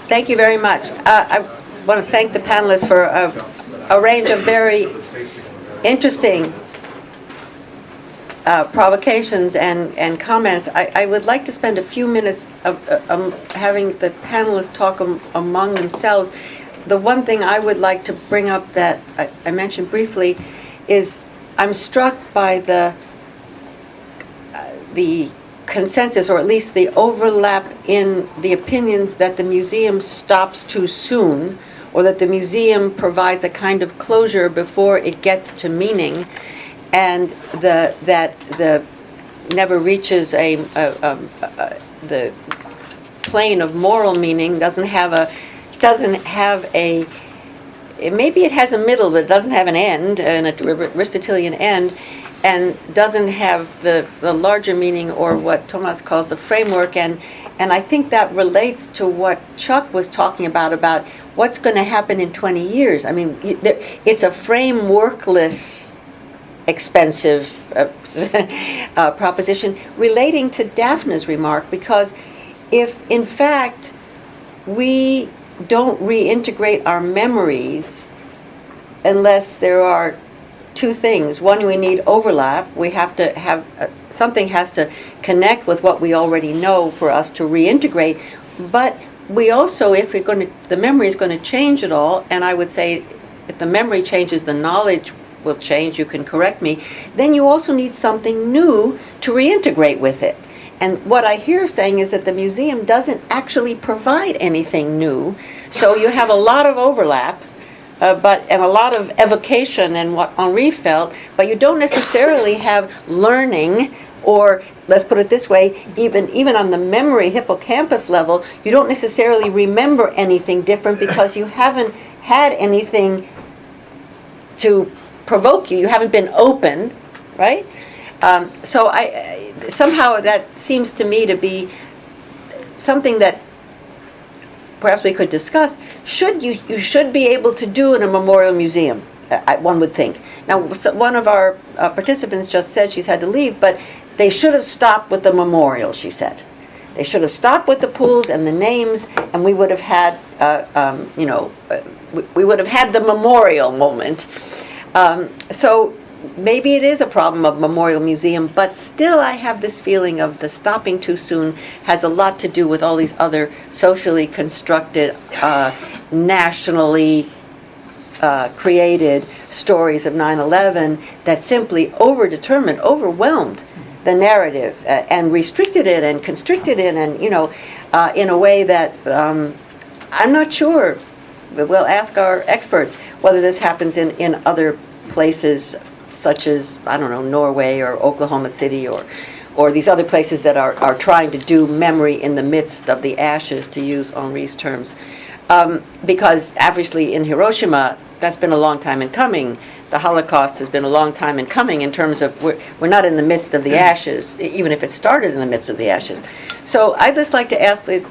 Thank you very much. I want to thank the panelists for a range of very interesting provocations and comments. I would like to spend a few minutes having the panelists talk among themselves. The one thing I would like to bring up that I mentioned briefly is I'm struck by the consensus, or at least the overlap in the opinions that the museum stops too soon, or that the museum provides a kind of closure before it gets to meaning, and that the never reaches the plane of moral meaning, doesn't have a maybe it has a middle, but it doesn't have an end, an Aristotelian end, and doesn't have the larger meaning, or what Thomas calls the framework. And I think that relates to what Chuck was talking about what's going to happen in 20 years. I mean, it's a frameworkless, expensive proposition, relating to Daphna's remark, because if, in fact, we don't reintegrate our memories unless there are two things. One, we need overlap. We have to have something has to connect with what we already know for us to reintegrate. But we also, if the memory is going to change at all, and I would say if the memory changes, the knowledge will change. You can correct me. Then you also need something new to reintegrate with it. And what I hear saying is that the museum doesn't actually provide anything new. So you have a lot of overlap. And a lot of evocation and what Henri felt, but you don't necessarily have learning, or let's put it this way, even on the memory hippocampus level, you don't necessarily remember anything different because you haven't had anything to provoke you. You haven't been open, right? So somehow that seems to me to be something that perhaps we could discuss. You should be able to do in a memorial museum, one would think. Now, one of our participants just said she's had to leave, but they should have stopped with the memorial, she said. They should have stopped with the pools and the names, and we would have had, we would have had the memorial moment. So maybe it is a problem of Memorial Museum, but still I have this feeling of the stopping too soon has a lot to do with all these other socially constructed, nationally created stories of 9/11 that simply overwhelmed the narrative and restricted it and constricted it, and in a way that I'm not sure. We'll ask our experts whether this happens in other places, such as, I don't know, Norway or Oklahoma City or these other places that are trying to do memory in the midst of the ashes, to use Henri's terms. Because obviously in Hiroshima, that's been a long time in coming. The Holocaust has been a long time in coming in terms of we're not in the midst of the ashes, even if it started in the midst of the ashes. So I'd just like to ask the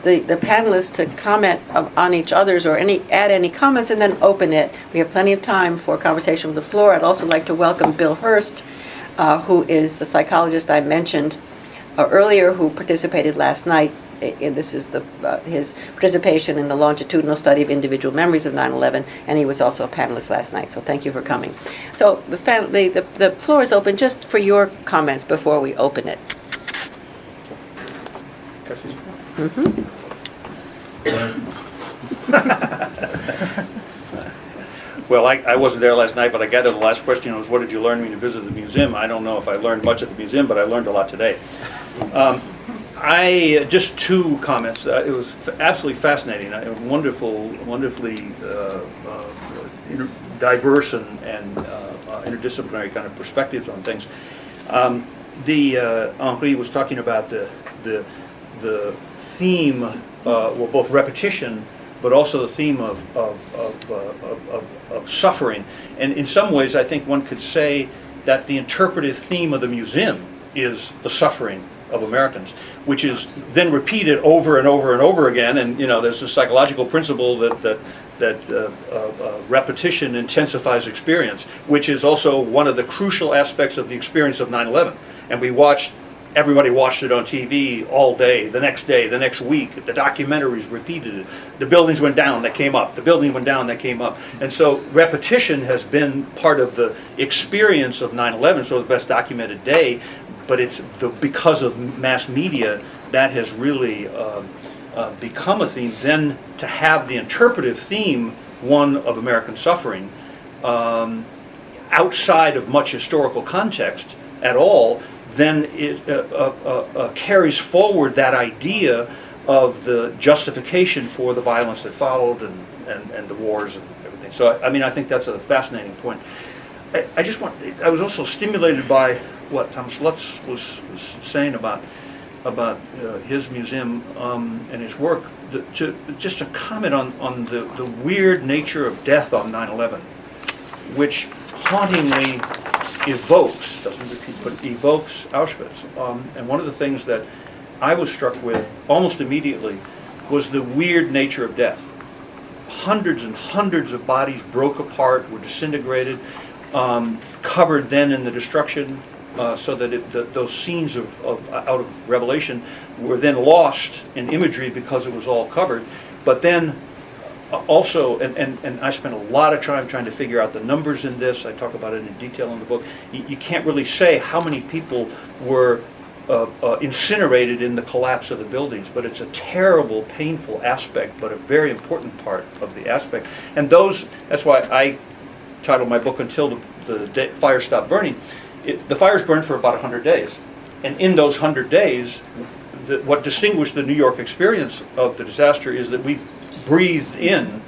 panelists to comment on each other's or add any comments, and then open it. We have plenty of time for conversation with the floor. I'd also like to welcome Bill Hurst, who is the psychologist I mentioned earlier, who participated last night. This is his participation in the longitudinal study of individual memories of 9/11, and he was also a panelist last night, so thank you for coming. So the floor is open just for your comments before we open it. Mm-hmm. Well, I wasn't there last night, but I gather the last question was, what did you learn when you visited the museum? I don't know if I learned much at the museum, but I learned a lot today. Just two comments. It was absolutely fascinating, wonderfully diverse and interdisciplinary kind of perspectives on things. Henri was talking about the theme, both repetition, but also the theme of suffering. And in some ways, I think one could say that the interpretive theme of the museum is the suffering of Americans, which is then repeated over and over and over again. And there's a psychological principle that repetition intensifies experience, which is also one of the crucial aspects of the experience of 9/11. And we watched everybody watched it on TV all day, the next week. The documentaries repeated it. The buildings went down, they came up. The building went down, they came up. And so repetition has been part of the experience of 9/11, so the best documented day. But because of mass media, that has really become a theme. Then to have the interpretive theme, one of American suffering, outside of much historical context at all, then it carries forward that idea of the justification for the violence that followed and the wars and everything. So I mean, I think that's a fascinating point. I was also stimulated by what Thomas Lutz was saying about his museum and his work. Just to comment on the weird nature of death on 9/11, which hauntingly evokes, doesn't repeat, but evokes Auschwitz. And one of the things that I was struck with almost immediately was the weird nature of death. Hundreds and hundreds of bodies broke apart, were disintegrated, covered then in the destruction, so that those scenes out of Revelation were then lost in imagery because it was all covered. But then also, and I spent a lot of time trying to figure out the numbers in this. I talk about it in detail in the book. You can't really say how many people were incinerated in the collapse of the buildings, but it's a terrible, painful aspect, but a very important part of the aspect. And that's why I titled my book Until the Fire Stopped Burning. The fires burned for about 100 days. And in those 100 days, what distinguished the New York experience of the disaster is that we breathed in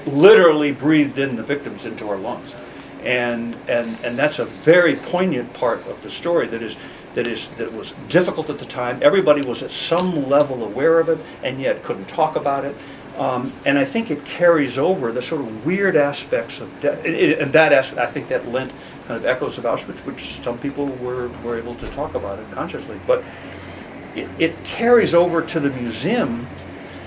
literally breathed in the victims into our lungs. And that's a very poignant part of the story that was difficult at the time. Everybody was at some level aware of it and yet couldn't talk about it. And I think it carries over the sort of weird aspects of death. I think that lent kind of echoes of Auschwitz, which some people were able to talk about it consciously. But it carries over to the museum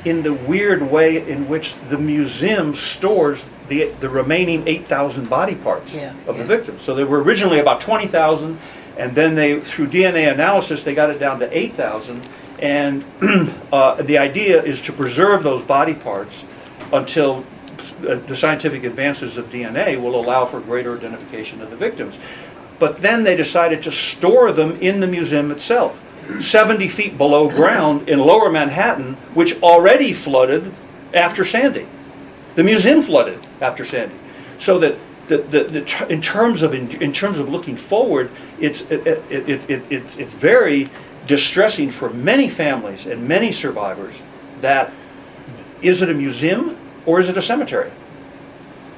in the weird way in which the museum stores the remaining 8,000 body parts of the victims. So there were originally about 20,000, and then through DNA analysis, they got it down to 8,000. And the idea is to preserve those body parts until the scientific advances of DNA will allow for greater identification of the victims. But then they decided to store them in the museum itself, 70 feet below ground in lower Manhattan, which already flooded after Sandy. The museum flooded after Sandy. So that in terms of looking forward, it's very distressing for many families and many survivors that is it a museum or is it a cemetery?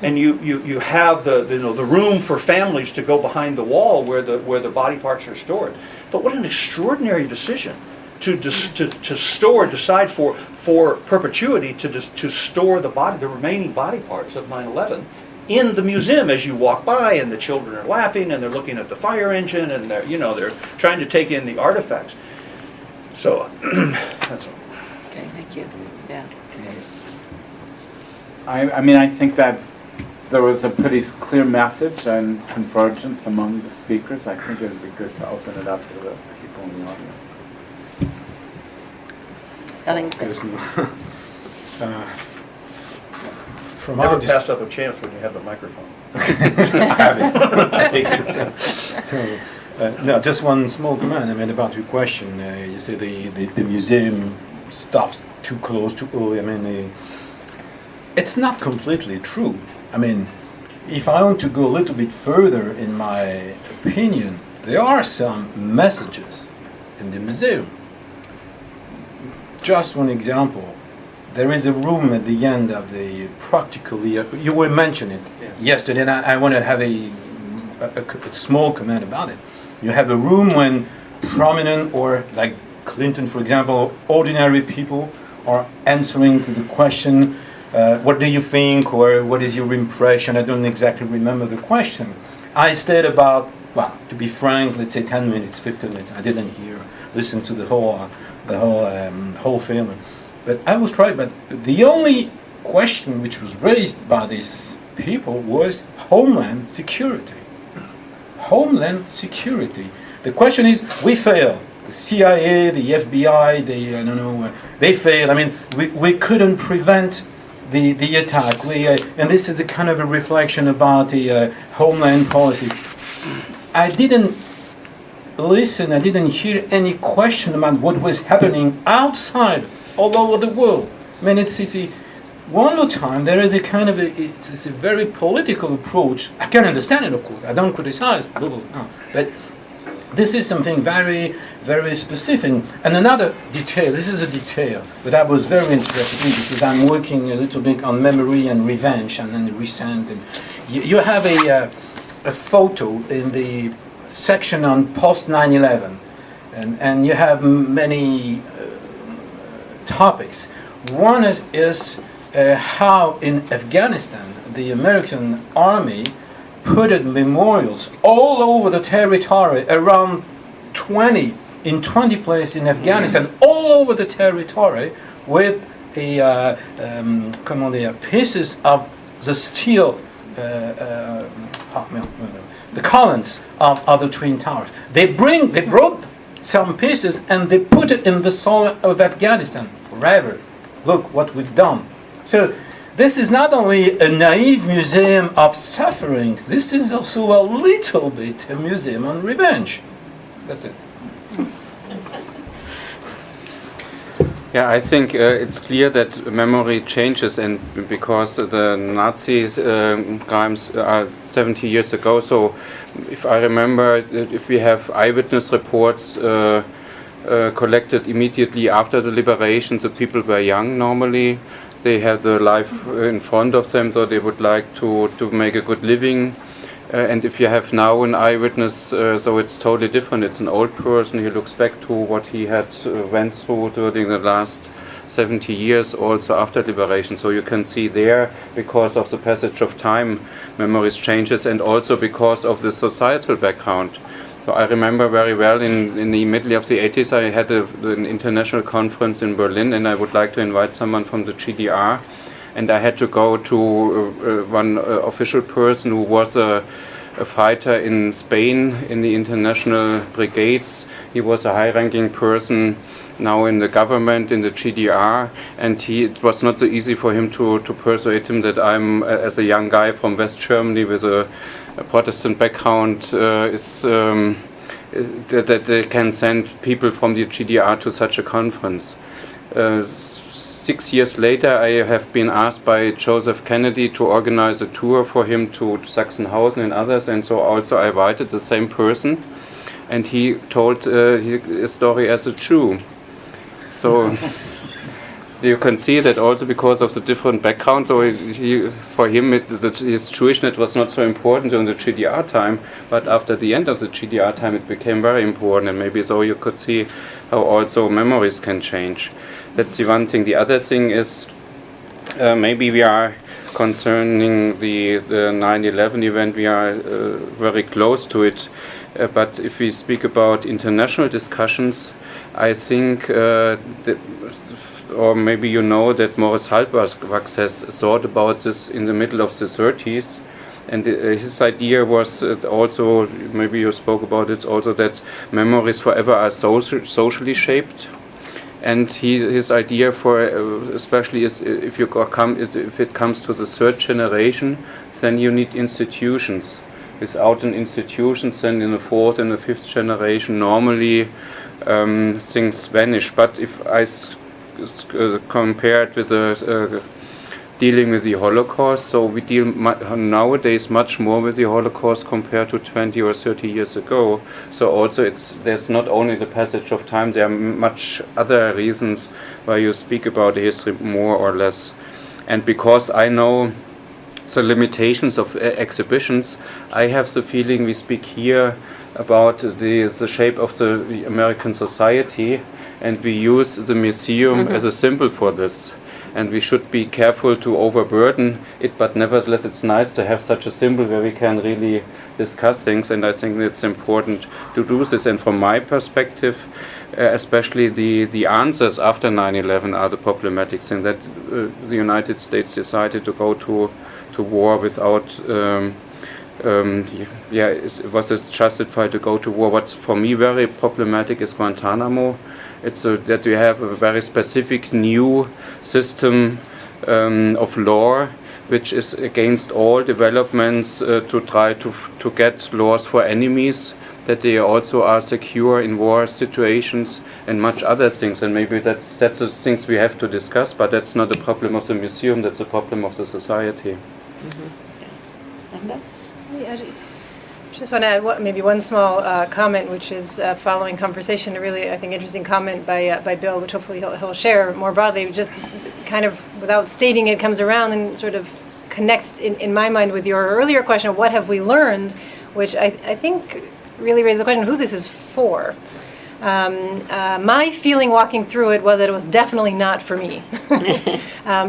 And you have the room for families to go behind the wall where the body parts are stored. But what an extraordinary decision to decide for perpetuity to store the remaining body parts of 9/11 in the museum as you walk by, and the children are laughing and they're looking at the fire engine and they're trying to take in the artifacts. So that's all. Okay, thank you. Yeah. I mean, I think that there was a pretty clear message and convergence among the speakers. I think it would be good to open it up to the people in the audience. Nothing to say. From Never our pass up a chance when you have the microphone. I think no, just one small comment. I mean, about your question. You say the museum stops too close, too early. I mean, it's not completely true. I mean, if I want to go a little bit further in my opinion, there are some messages in the museum. Just one example. There is a room at the end of the practically, you were mentioning it yesterday, and I want to have a small comment about it. You have a room when prominent, or like Clinton, for example, ordinary people are answering to the question, what do you think, or what is your impression? I don't exactly remember the question. I stayed about, well, to be frank, let's say 10 minutes, 15 minutes. I didn't listen to the whole film. But I was trying, but the only question which was raised by these people was Homeland Security. Homeland Security. The question is, we fail. The CIA, the FBI, they failed. I mean, we couldn't prevent the attack. And this is a kind of a reflection about the homeland policy. I didn't listen, I didn't hear any question about what was happening outside, all over the world. I mean, one more time, there is a kind of it's a very political approach. I can understand it, of course. I don't criticize people, no. But this is something very, very specific. And another detail, this is a detail that I was very interested in because I'm working a little bit on memory and revenge and then recent. And you have a photo in the section on post 9/11, and you have many topics. One is how in Afghanistan the American army put memorials all over the territory, around 20 places in Afghanistan, all over the territory, with pieces of the steel, the columns of the Twin Towers. They brought some pieces and they put it in the soil of Afghanistan forever. Look what we've done. So this is not only a naive museum of suffering, this is also a little bit a museum on revenge. That's it. Yeah, I think it's clear that memory changes, and because the Nazi crimes are 70 years ago, so if I remember, if we have eyewitness reports collected immediately after the liberation, the people were young normally, they had the life in front of them, so they would like to make a good living. And if you have now an eyewitness, so it's totally different. It's an old person. He looks back to what he had went through during the last 70 years, also after liberation. So you can see there, because of the passage of time, memories changes, and also because of the societal background. So I remember very well in the middle of the 80s, I had an international conference in Berlin, and I would like to invite someone from the GDR. And I had to go to one official person who was a fighter in Spain in the international brigades. He was a high-ranking person now in the government, in the GDR, and it was not so easy for him to persuade him that I'm, as a young guy from West Germany with a Protestant background, that they can send people from the GDR to such a conference. 6 years later, I have been asked by Joseph Kennedy to organize a tour for him to Sachsenhausen and others, and so also I invited the same person, and he told his story as a Jew. So you can see that also because of the different background, so for him his Jewishness was not so important during the GDR time, but after the end of the GDR time it became very important, and maybe so you could see how also memories can change. That's the one thing. The other thing is maybe we are concerning the 9/11 event, we are very close to it. But if we speak about international discussions, I think, or maybe you know that Morris Halbwachs has thought about this in the middle of the 30s. And his idea was also, maybe you spoke about it also, that memories forever are socially shaped. And his idea for, especially is if it comes to the third generation, then you need institutions. Without an institutions, then in the fourth and the fifth generation, normally things vanish. But if I compare it with dealing with the Holocaust, so we deal nowadays much more with the Holocaust compared to 20 or 30 years ago. So also there's not only the passage of time, there are much other reasons why you speak about the history more or less. And because I know the limitations of exhibitions, I have the feeling we speak here about the shape of the American society, and we use the museum as a symbol for this. And we should be careful to overburden it, but nevertheless it's nice to have such a symbol where we can really discuss things, and I think it's important to do this. And from my perspective, especially the answers after 9/11 are the problematic thing, that the United States decided to go to war without was it justified to go to war? What's for me very problematic is Guantanamo. It's that we have a very specific new system of law, which is against all developments to try to get laws for enemies, that they also are secure in war situations and much other things. And maybe that's the things we have to discuss, but that's not a problem of the museum, that's a problem of the society. I just want to add maybe one small comment, which is following conversation, a really, I think, interesting comment by Bill, which hopefully he'll share more broadly, just kind of without stating it, comes around and sort of connects in my mind with your earlier question of what have we learned, which I think really raises the question of who this is for. My feeling walking through it was that it was definitely not for me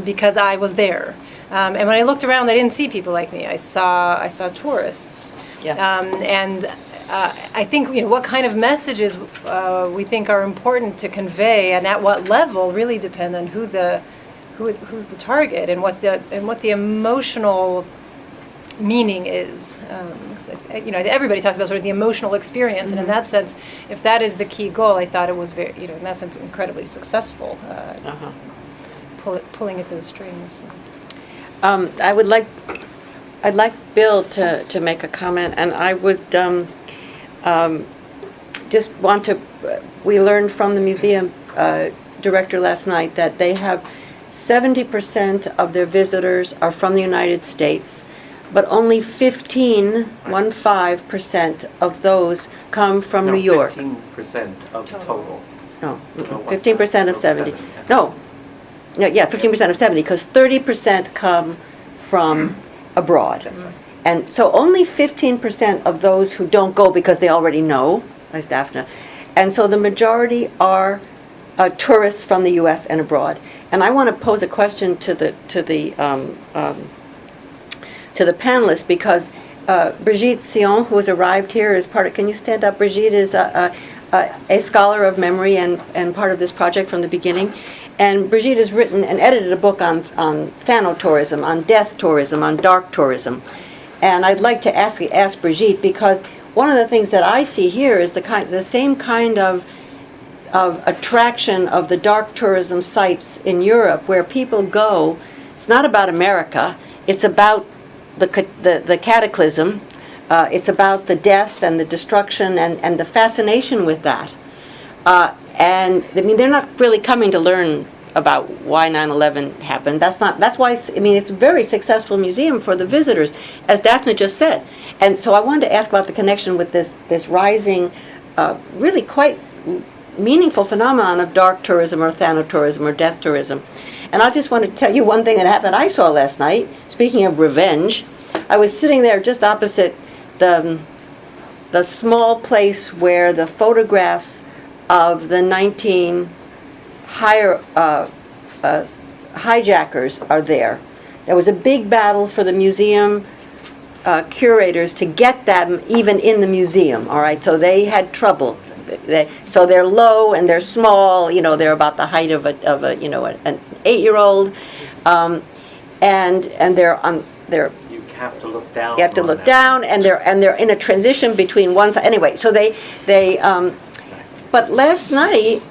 because I was there. And when I looked around, I didn't see people like me. I saw tourists. Yeah. And I think what kind of messages we think are important to convey and at what level really depend on who's the target and what the emotional meaning is. Everybody talks about sort of the emotional experience, and in that sense, if that is the key goal, I thought it was very, in that sense, incredibly successful. Pulling at those strings. I'd like Bill to make a comment, and I would just want to, we learned from the museum director last night that they have 70% of their visitors are from the United States, but only 15% of those come from New York. 15% of total. No, 15% of 70. No, yeah, 15% of 70, because 30% come from abroad. And so only 15% of those who don't go because they already know, as Daphna, and so the majority are tourists from the U.S. and abroad. And I want to pose a question to the panelists, because Brigitte Sion, who has arrived here, is part of. Can you stand up? Brigitte is a scholar of memory and part of this project from the beginning. And Brigitte has written and edited a book on thanatourism, on death tourism, on dark tourism. And I'd like to ask Brigitte, because one of the things that I see here is the same kind of attraction of the dark tourism sites in Europe, where people go. It's not about America. It's about the cataclysm. It's about the death and the destruction and the fascination with that. And I mean, they're not really coming to learn about why 9/11 happened. That's why it's a very successful museum for the visitors, as Daphna just said. And so I wanted to ask about the connection with this rising, really quite meaningful phenomenon of dark tourism or thanatourism or death tourism. And I just want to tell you one thing that happened I saw last night. Speaking of revenge, I was sitting there just opposite the small place where the photographs of the 19 hijackers are there. There was a big battle for the museum curators to get them even in the museum, all right? So they had trouble. So they're low and they're small, they're about the height of an 8-year-old, and they're You have to look down. you have to look down, and they're in a transition between one side. Anyway, so they but last night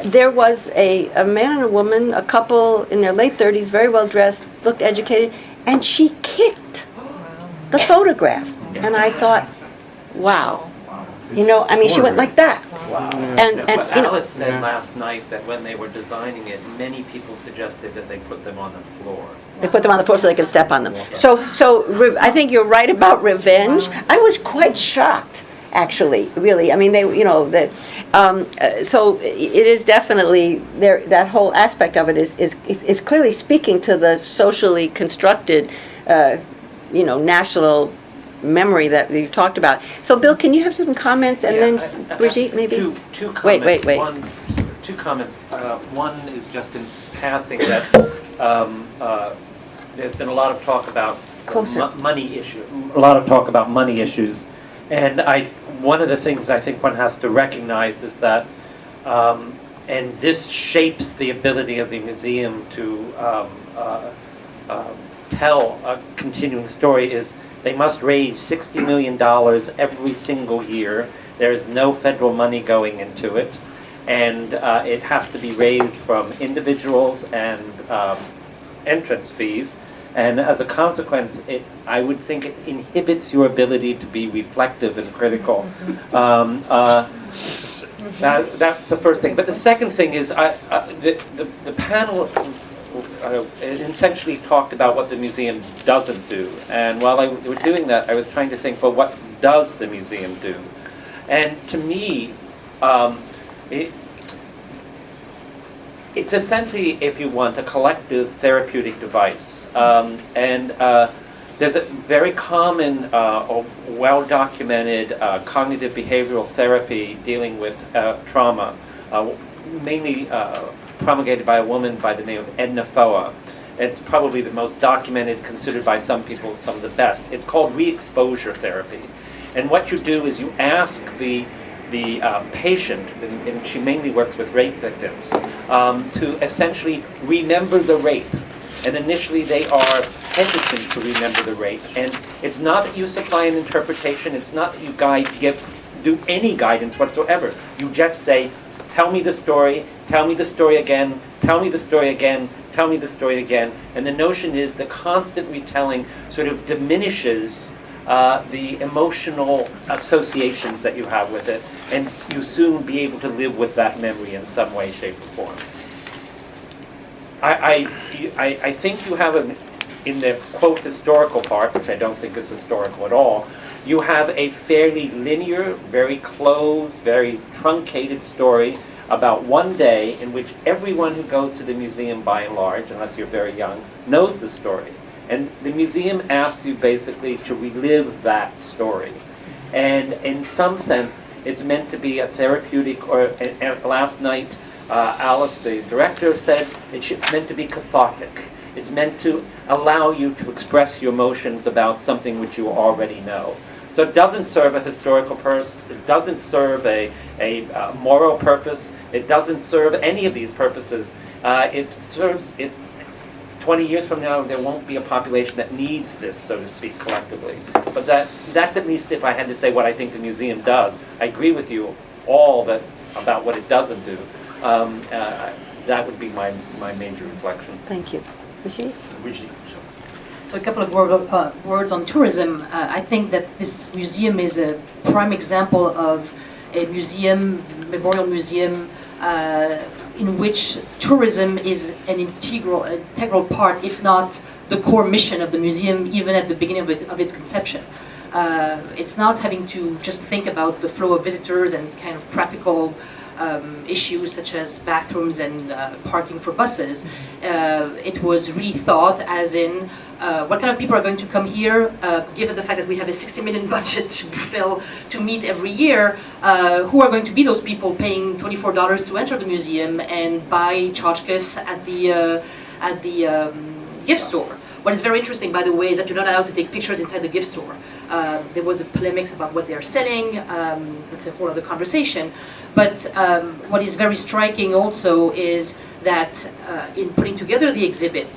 there was a man and a woman, a couple in their late 30s, very well dressed, looked educated, and she kicked the photograph, and I thought, wow. She went like that. Wow. And Alice said last night that when they were designing it, many people suggested that they put them on the floor. They put them on the floor so they could step on them. So I think you're right about revenge. I was quite shocked, actually, really. I mean, so it is definitely there. That whole aspect of it is clearly speaking to the socially constructed, national memory that you've talked about. So, Bill, can you have some comments, and then Brigitte, maybe? Two comments. Wait. Two comments. One is just in passing that there's been a lot of talk about money issues. A lot of talk about money issues, and one of the things I think one has to recognize is that, and this shapes the ability of the museum to tell a continuing story, is They must raise $60 million every single year. There is no federal money going into it. And it has to be raised from individuals and entrance fees. And as a consequence, I would think it inhibits your ability to be reflective and critical. That's the first thing. But the second thing is the panel essentially talked about what the museum doesn't do. And while I was doing that, I was trying to think, well, what does the museum do? And to me, it's essentially, if you want, a collective therapeutic device. There's a very common, well-documented cognitive behavioral therapy dealing with trauma, mainly promulgated by a woman by the name of Edna Foa. It's probably the most documented, considered by some people some of the best. It's called re-exposure therapy. And what you do is you ask the patient, and she mainly works with rape victims, to essentially remember the rape. And initially they are hesitant to remember the rape. And it's not that you supply an interpretation, it's not that you do any guidance whatsoever. You just say, tell me the story again, tell me the story again, tell me the story again. And the notion is the constant retelling sort of diminishes the emotional associations that you have with it, and you soon be able to live with that memory in some way, shape, or form. I think you have, in the quote historical part, which I don't think is historical at all, you have a fairly linear, very closed, very truncated story about one day in which everyone who goes to the museum, by and large, unless you're very young, knows the story. And the museum asks you basically to relive that story. And in some sense, it's meant to be a therapeutic, or last night, Alice, the director, said it's meant to be cathartic. It's meant to allow you to express your emotions about something which you already know. So it doesn't serve a historical purpose, it doesn't serve a moral purpose, it doesn't serve any of these purposes. It serves, 20 years from now, there won't be a population that needs this, so to speak, collectively. But that's at least if I had to say what I think the museum does. I agree with you all about what it doesn't do. That would be my major reflection. Thank you. Brigitte? So a couple of words on tourism. I think that this museum is a prime example of a museum, memorial museum, in which tourism is an integral part, if not the core mission of the museum, even at the beginning of its conception. It's not having to just think about the flow of visitors and kind of practical issues such as bathrooms and parking for buses. It was really thought as in what kind of people are going to come here, given the fact that we have a 60 million budget to meet every year, who are going to be those people paying $24 to enter the museum and buy tchotchkes at the gift store. What is very interesting, by the way, is that you're not allowed to take pictures inside the gift store. There was a polemics about what they're selling. That's a whole other conversation. But what is very striking also is that in putting together the exhibit,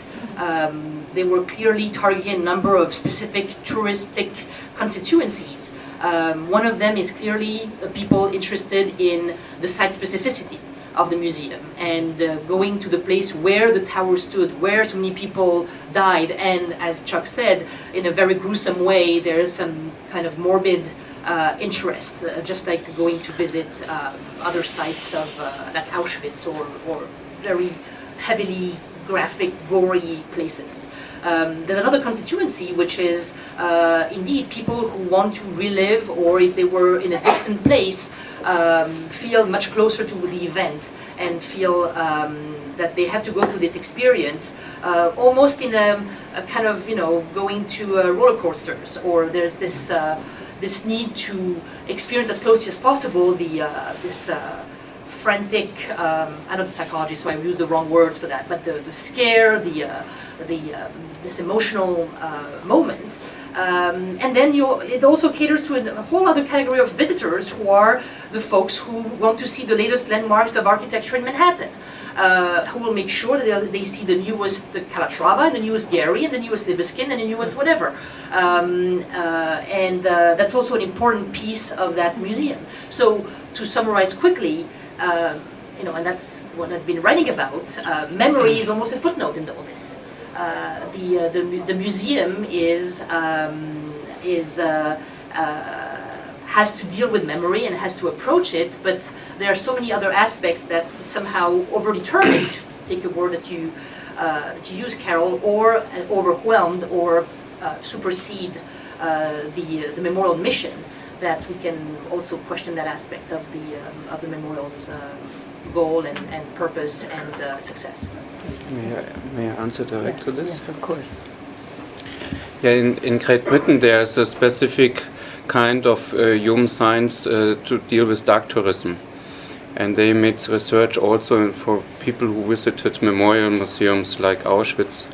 they were clearly targeting a number of specific touristic constituencies. One of them is clearly people interested in the site specificity of the museum and going to the place where the tower stood, where so many people died, and as Chuck said, in a very gruesome way, there is some kind of morbid interest, just like going to visit other sites of like Auschwitz or very heavily graphic, gory places. There's another constituency which is indeed people who want to relive, or if they were in a distant place, feel much closer to the event and feel that they have to go through this experience almost in a kind of, going to roller coasters, or there's this this need to experience as closely as possible this frantic, I'm not a psychologist, so I use the wrong words for that, but the scare, this emotional moment. And then it also caters to a whole other category of visitors who are the folks who want to see the latest landmarks of architecture in Manhattan. who will make sure that they see the newest Calatrava and the newest Gehry and the newest Libeskin and the newest whatever. That's also an important piece of that museum. So to summarize quickly, and that's what I've been writing about, memory is almost a footnote in all this. The museum has to deal with memory and has to approach it, but there are so many other aspects that somehow overdetermine, to take a word that you use, Carol, or overwhelmed or supersede the memorial mission, that we can also question that aspect of the memorial's goal and purpose and success. May I answer direct to this? Yes, of course. Yeah, in Great Britain there is a specific kind of human science to deal with dark tourism. And they made research also for people who visited memorial museums like Auschwitz.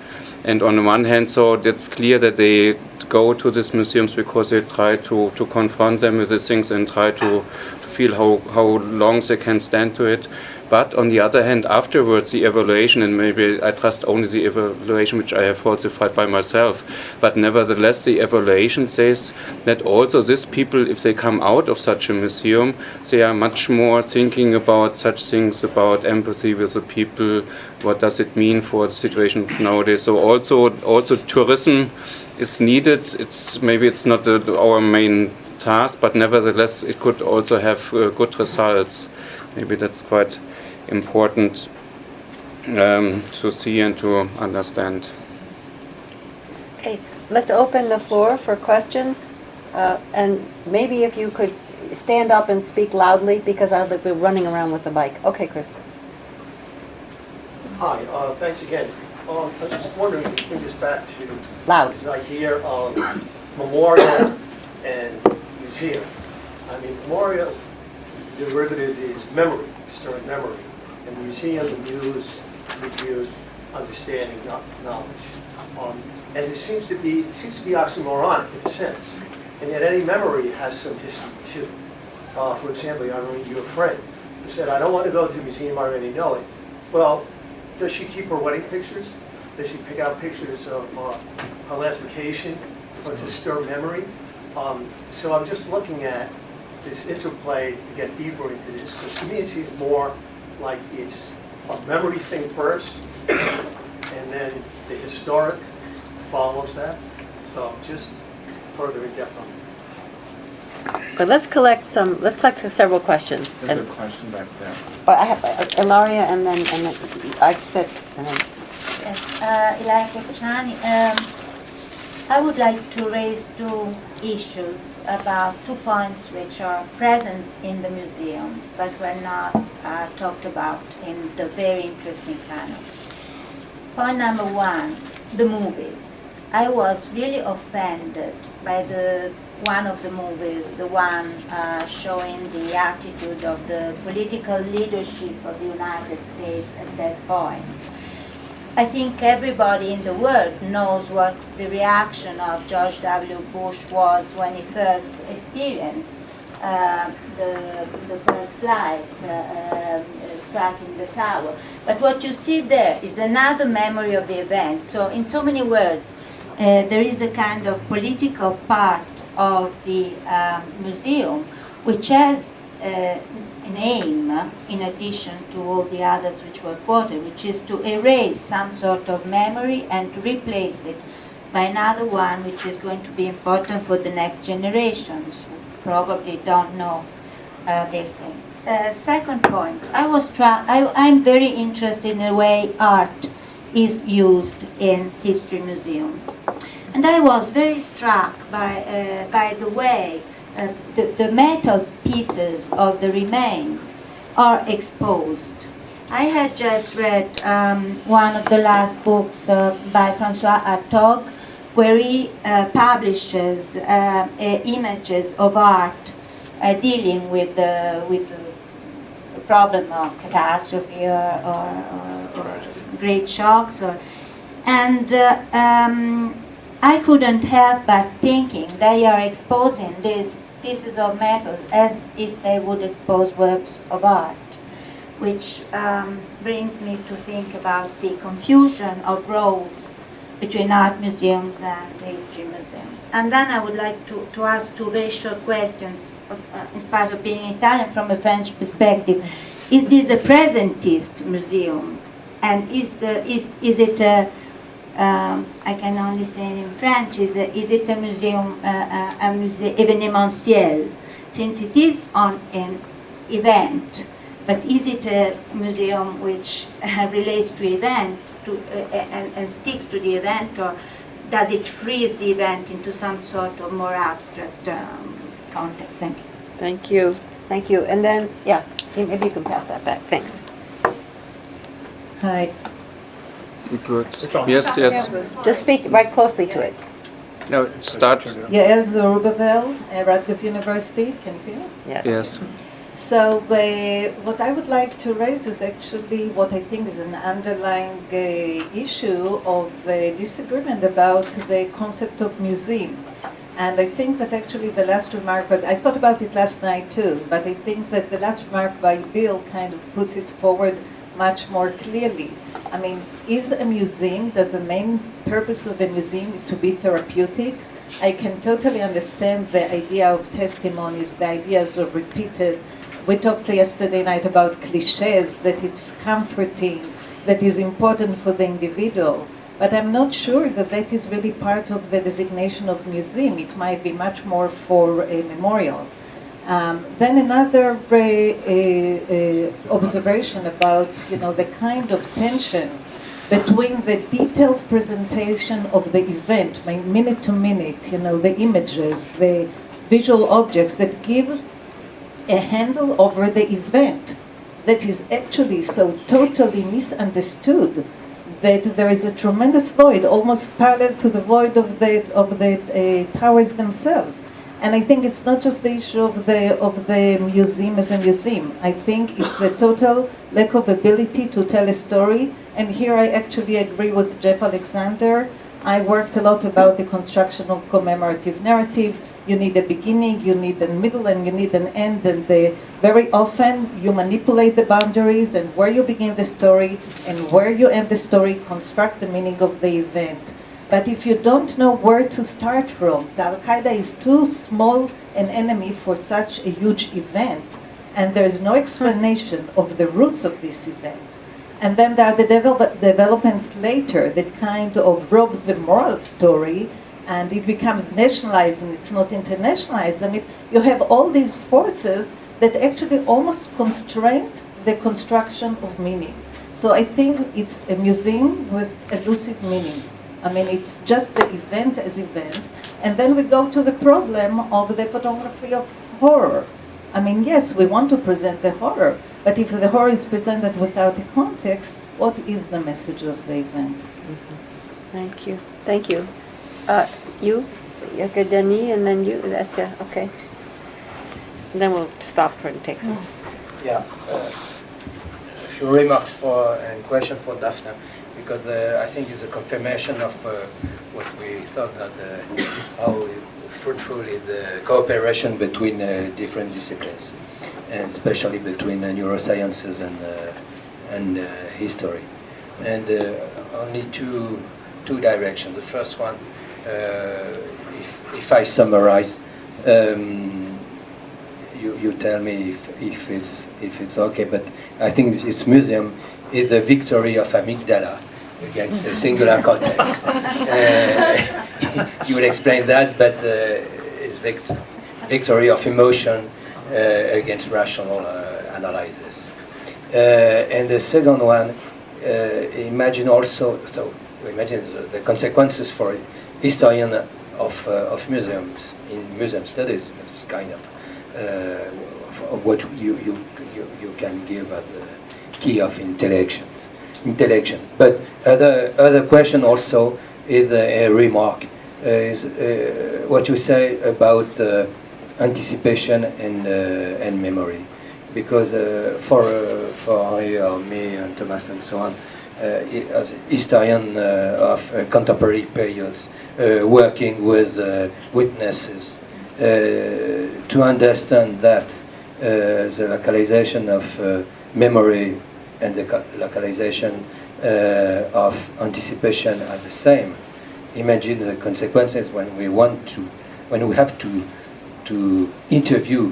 And on the one hand, so it's clear that they go to these museums because they try to confront them with these things and try to feel how long they can stand to it. But on the other hand, afterwards, the evaluation, and maybe I trust only the evaluation which I have falsified by myself, but nevertheless, the evaluation says that also these people, if they come out of such a museum, they are much more thinking about such things, about empathy with the people, what does it mean for the situation nowadays. So also tourism is needed. Maybe it's not our main task, but nevertheless, it could also have good results. Maybe that's quite important to see and to understand. Okay, let's open the floor for questions. And maybe if you could stand up and speak loudly, because I'll be running around with the mic. Okay, Chris. Hi, thanks again. I was just wondering if you could bring this back to Loud. this idea of memorial and museum. I mean, memorial, the derivative is memory, storing memory. And museum, the muse, understanding, knowledge. And it seems to be oxymoronic in a sense. And yet any memory has some history too. For example, I remember your friend who said, I don't want to go to the museum, I already know it. Well, does she keep her wedding pictures? Does she pick out pictures of her last vacation to stir memory? So I'm just looking at this interplay to get deeper into this, because to me it seems more like it's a memory thing first, and then the historic follows that. So just further in depth on that. But let's collect several questions. There's a question back there. I have Ilaria, and then I said, and then. Yes, Ilaria Cocciani. I would like to raise two issues about 2 points which are present in the museums but were not talked about in the very interesting panel. Point number one, the movies. I was really offended by one of the movies, the one showing the attitude of the political leadership of the United States at that point. I think everybody in the world knows what the reaction of George W. Bush was when he first experienced the first flight striking the tower. But what you see there is another memory of the event. So in so many words, there is a kind of political part of the museum which has an aim, in addition to all the others which were quoted, which is to erase some sort of memory and to replace it by another one which is going to be important for the next generations who probably don't know these things. Second point, I'm very interested in the way art is used in history museums. And I was very struck by the way the metal pieces of the remains are exposed. I had just read one of the last books by François Hartog, where he publishes images of art dealing with the problem of catastrophe or great shocks. I couldn't help but thinking they are exposing these pieces of metal as if they would expose works of art. which brings me to think about the confusion of roles between art museums and history museums. And then I would like to ask two very short questions, in spite of being Italian, from a French perspective. Is this a presentist museum? And is it a, I can only say it in French, is it a museum, a musée événementiel, since it is on an event, but is it a museum which relates to event and sticks to the event, or does it freeze the event into some sort of more abstract context? Thank you. Thank you. Thank you. And then, yeah, maybe you can pass that back. Thanks. Hi. It works. It's on. Yes, yes. Just speak right closely to it. No, start. Yeah, Elsa Rubevel, Rutgers University. Can you hear? Yes. Yes. So what I would like to raise is actually what I think is an underlying issue of disagreement about the concept of museum. And I think that actually the last remark, but I thought about it last night too, but I think that the last remark by Bill kind of puts it forward much more clearly. I mean, is a museum, does the main purpose of a museum to be therapeutic? I can totally understand the idea of testimonies, the ideas of repeated. We talked yesterday night about cliches, that it's comforting, that is important for the individual. But I'm not sure that that is really part of the designation of museum. It might be much more for a memorial. Then another observation about, the kind of tension between the detailed presentation of the event, minute to minute, the images, the visual objects that give a handle over the event that is actually so totally misunderstood that there is a tremendous void, almost parallel to the void of the towers themselves. And I think it's not just the issue of the museum as a museum. I think it's the total lack of ability to tell a story. And here I actually agree with Jeff Alexander. I worked a lot about the construction of commemorative narratives. You need a beginning, you need a middle, and you need an end. And very often you manipulate the boundaries, and where you begin the story and where you end the story construct the meaning of the event. But if you don't know where to start from, the Al-Qaeda is too small an enemy for such a huge event, and there's no explanation of the roots of this event. And then there are the developments later that kind of rob the moral story, and it becomes nationalized and it's not internationalized. I mean, you have all these forces that actually almost constrain the construction of meaning. So I think it's a museum with elusive meaning. I mean, it's just the event as event. And then we go to the problem of the photography of horror. I mean, yes, we want to present the horror, but if the horror is presented without a context, what is the message of the event? Mm-hmm. Thank you. Thank you. You, Denis, and then you. That's okay. And then we'll stop for and take some. Yeah, a few remarks and question for Daphna, because I think it's a confirmation of what we thought that how fruitful is the cooperation between different disciplines, and especially between neurosciences and history. And only two directions. The first one, if I summarize, you tell me if it's okay, but I think this museum is the victory of amygdala against a singular cortex. You will explain that, but it's victory of emotion against rational analysis. And the second one, imagine also, so imagine the consequences for historian of museums in museum studies. It's kind of what you can give as a key of intellection. But other question also is a remark is what you say about anticipation and memory, because for me and Thomas and so on, as historian of contemporary periods, working with witnesses, to understand that the localization of memory and the localization of anticipation are the same. Imagine the consequences when we have to interview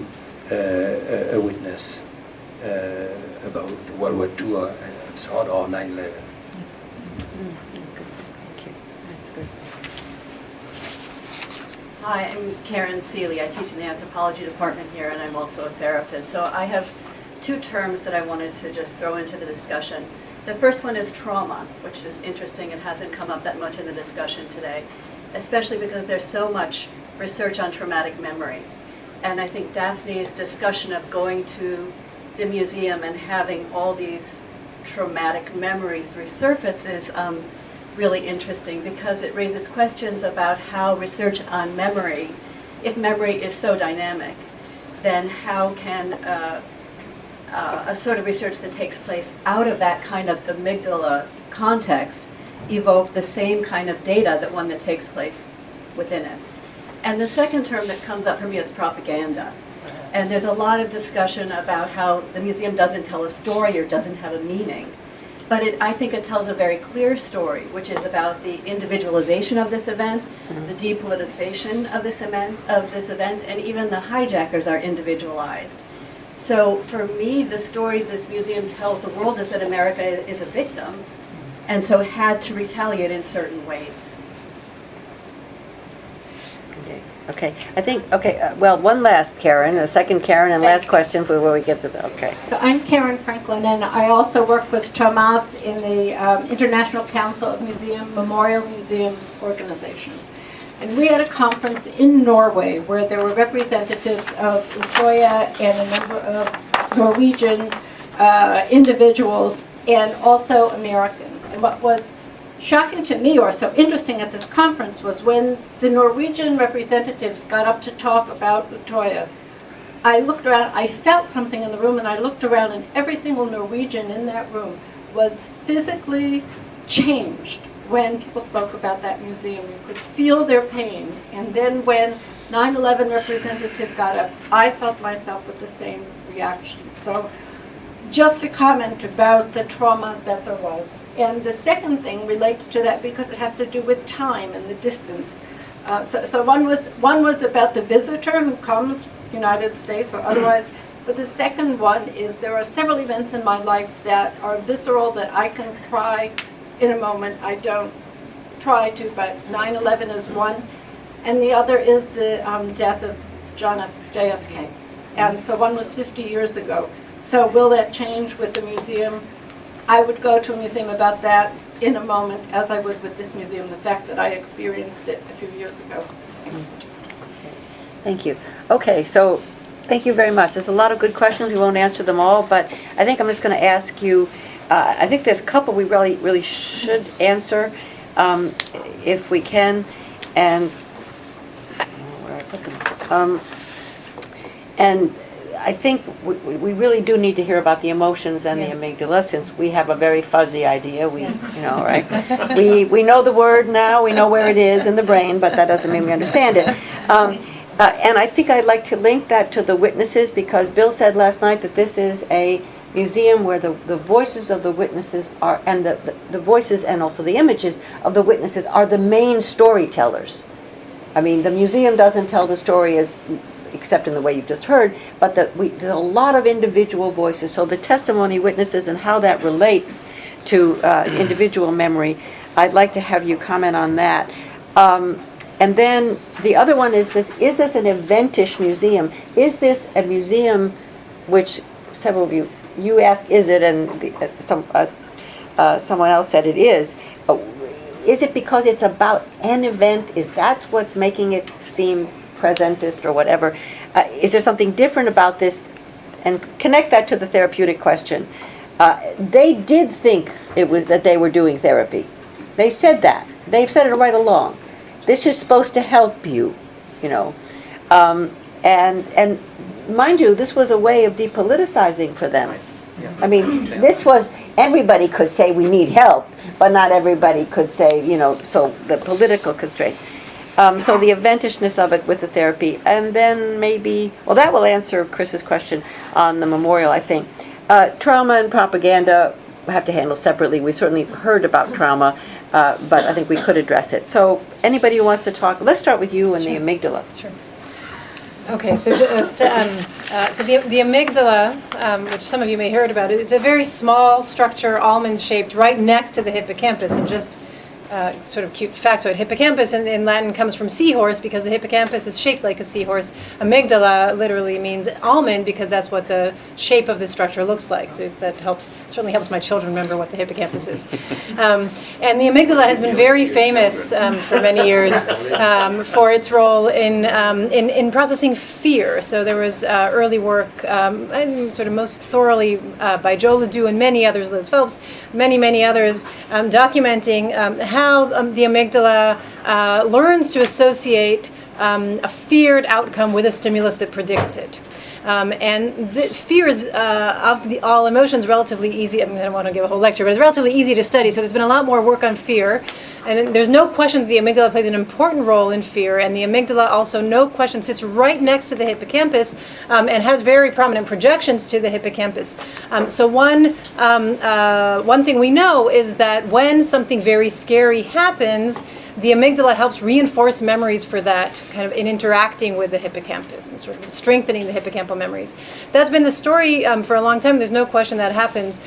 a witness about World War II and so on, or 9/11. Thank you. That's good. Hi, I'm Karen Seeley. I teach in the anthropology department here, and I'm also a therapist. So I have two terms that I wanted to just throw into the discussion. The first one is trauma, which is interesting and hasn't come up that much in the discussion today, especially because there's so much research on traumatic memory. And I think Daphne's discussion of going to the museum and having all these traumatic memories resurface is really interesting, because it raises questions about how research on memory, if memory is so dynamic, then how can a sort of research that takes place out of that kind of amygdala context evoke the same kind of data that one that takes place within it. And the second term that comes up for me is propaganda. And there's a lot of discussion about how the museum doesn't tell a story or doesn't have a meaning. But I think it tells a very clear story, which is about the individualization of this event, the depoliticization of this event, and even the hijackers are individualized. So for me, the story this museum tells the world is that America is a victim, and so had to retaliate in certain ways. Okay, I think, well, one last Karen, a second Karen, and last question before we get to the, okay. So I'm Karen Franklin, and I also work with Thomas in the International Council of Memorial Museums organization. And we had a conference in Norway where there were representatives of Utoya and a number of Norwegian individuals and also Americans. And what was shocking to me, or so interesting at this conference, was when the Norwegian representatives got up to talk about Utoya. I looked around, I felt something in the room, and I looked around, and every single Norwegian in that room was physically changed when people spoke about that museum. You could feel their pain. And then when 9/11 representative got up, I felt myself with the same reaction. So just a comment about the trauma that there was. And the second thing relates to that because it has to do with time and the distance. So one was about the visitor who comes, United States or otherwise. But the second one is there are several events in my life that are visceral that I can cry in a moment. I don't try to, but 9/11 is one. And the other is the death of JFK. And so one was 50 years ago. So will that change with the museum? I would go to a museum about that in a moment, as I would with this museum, the fact that I experienced it a few years ago. Thank you. Okay, so thank you very much. There's a lot of good questions. We won't answer them all, but I think I'm just going to ask you, I think there's a couple we really should answer if we can. And where I put them. And I think we really do need to hear about the emotions and the amygdala, since we have a very fuzzy idea. Right? we know the word now, we know where it is in the brain, but that doesn't mean we understand it. And I think I'd like to link that to the witnesses, because Bill said last night that this is a museum where the voices of the witnesses are, and the voices and also the images of the witnesses are the main storytellers. I mean, the museum doesn't tell the story except in the way you've just heard, but there's a lot of individual voices. So the testimony, witnesses, and how that relates to individual memory, I'd like to have you comment on that. And then the other one is this an eventish museum? Is this a museum which several of you asked, is it, and someone else said it is. Is it because it's about an event? Is that what's making it seem presentist or whatever? Is there something different about this? And connect that to the therapeutic question. They did think it was that they were doing therapy. They said that. They've said it right along. This is supposed to help you, and mind you, this was a way of depoliticizing for them. I mean, this was, everybody could say we need help, but not everybody could say, so the political constraints. So the eventishness of it with the therapy, and then maybe, well, that will answer Chris's question on the memorial, I think. Trauma and propaganda have to handle separately. We certainly heard about trauma, but I think we could address it. So anybody who wants to talk, let's start with you and the amygdala. Sure. Okay, so just so the amygdala, which some of you may have heard about, it's a very small structure, almond-shaped, right next to the hippocampus, and just sort of cute factoid. Hippocampus in Latin comes from seahorse because the hippocampus is shaped like a seahorse. Amygdala literally means almond because that's what the shape of the structure looks like. So if that certainly helps my children remember what the hippocampus is. And the amygdala has been very famous for many years for its role in processing fear. So there was early work, I think sort of most thoroughly by Joe Ledoux and many others, Liz Phelps, many others, documenting how the amygdala learns to associate a feared outcome with a stimulus that predicts it. And the fear is, of all emotions, relatively easy. I mean, I don't want to give a whole lecture, but it's relatively easy to study. So there's been a lot more work on fear. And there's no question that the amygdala plays an important role in fear. And the amygdala also, no question, sits right next to the hippocampus and has very prominent projections to the hippocampus. So one thing we know is that when something very scary happens, the amygdala helps reinforce memories for that, kind of in interacting with the hippocampus and sort of strengthening the hippocampal memories. That's been the story for a long time. There's no question that happens.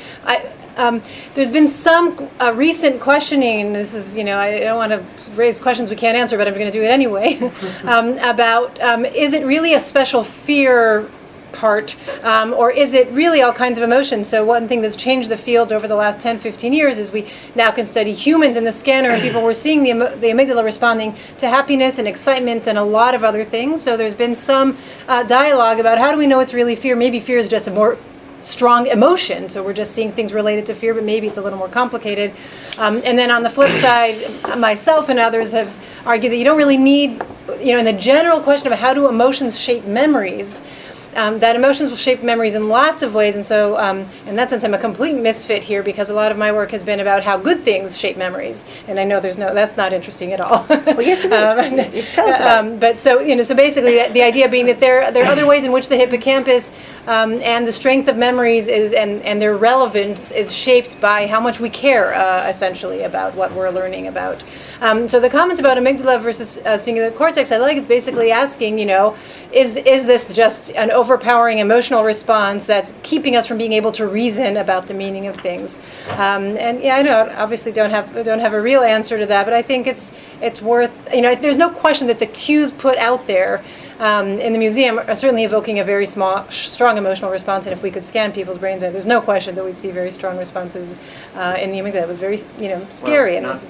There's been some recent questioning, and this is, I don't want to raise questions we can't answer, but I'm going to do it anyway, about is it really a special fear part, or is it really all kinds of emotions? So one thing that's changed the field over the last 10, 15 years is we now can study humans in the scanner, and people were seeing the amygdala responding to happiness and excitement and a lot of other things. So there's been some dialogue about how do we know it's really fear? Maybe fear is just a more strong emotion, so we're just seeing things related to fear, but maybe it's a little more complicated. And then on the flip side, myself and others have argued that you don't really need, in the general question of how do emotions shape memories, that emotions will shape memories in lots of ways, and so in that sense I'm a complete misfit here because a lot of my work has been about how good things shape memories, and I know that's not interesting at all. Well, yes, it is. Tell us about it. But so so basically the idea being that there are other ways in which the hippocampus and the strength of memories is and their relevance is shaped by how much we care essentially about what we're learning about. So the comments about amygdala versus cingulate cortex, I like it's basically asking, is this just an overpowering emotional response that's keeping us from being able to reason about the meaning of things? And yeah, I know, obviously don't have a real answer to that, but I think it's worth, there's no question that the cues put out there in the museum are certainly evoking a very strong emotional response, and if we could scan people's brains, there's no question that we'd see very strong responses in the amygdala. It was very, scary. Well,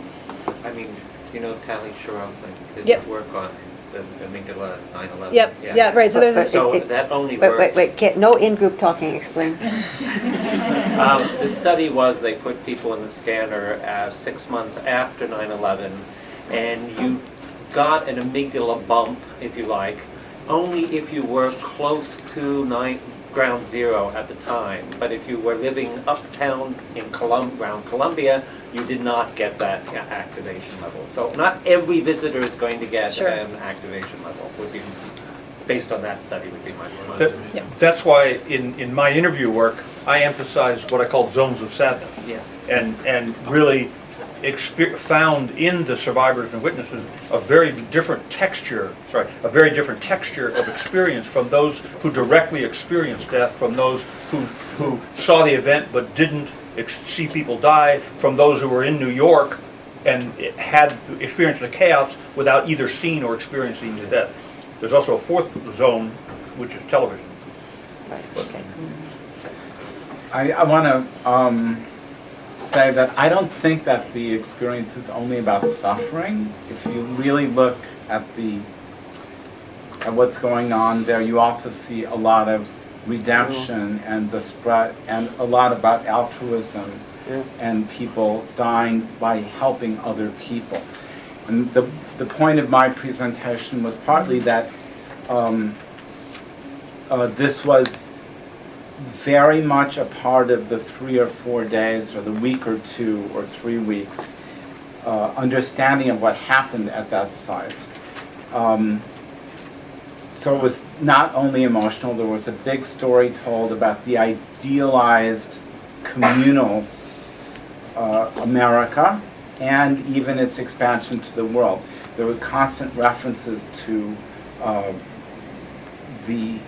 Tally Sharelson, his work on the amygdala 9/11. Yep. Yeah. Right. So there's. So that only worked. Wait. No in-group talking. Explain. The study was they put people in the scanner 6 months after 9/11, and you got an amygdala bump, if you like, only if you were close to ground zero at the time. But if you were living uptown in around Columbia, you did not get that activation level. So not every visitor is going to get an activation level, would be based on that study, would be my summation. That's why in my interview work, I emphasize what I call zones of sadness. Yes. And really found in the survivors and witnesses a very different texture of experience from those who directly experienced death, from those who saw the event but didn't see people die, from those who were in New York and had experienced the chaos without either seeing or experiencing the death. There's also a fourth zone, which is television. Right. Okay. I want to say that I don't think that the experience is only about suffering. If you really look at what's going on there, you also see a lot of redemption and the spread, and a lot about altruism and people dying by helping other people. And the point of my presentation was partly that this was very much a part of the 3 or 4 days or the week or 2 or 3 weeks understanding of what happened at that site. So it was not only emotional, there was a big story told about the idealized communal America and even its expansion to the world. There were constant references to the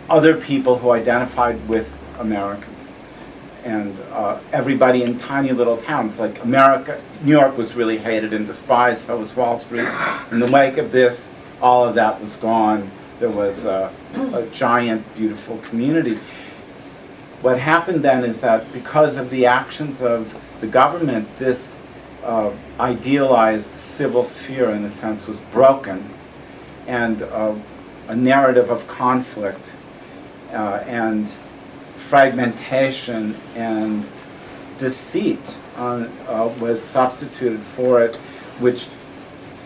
other people who identified with Americans. And everybody in tiny little towns, like America, New York was really hated and despised, so was Wall Street. In the wake of this, all of that was gone. There was a giant, beautiful community. What happened then is that because of the actions of the government, this idealized civil sphere, in a sense, was broken, and a narrative of conflict and fragmentation and deceit was substituted for it, which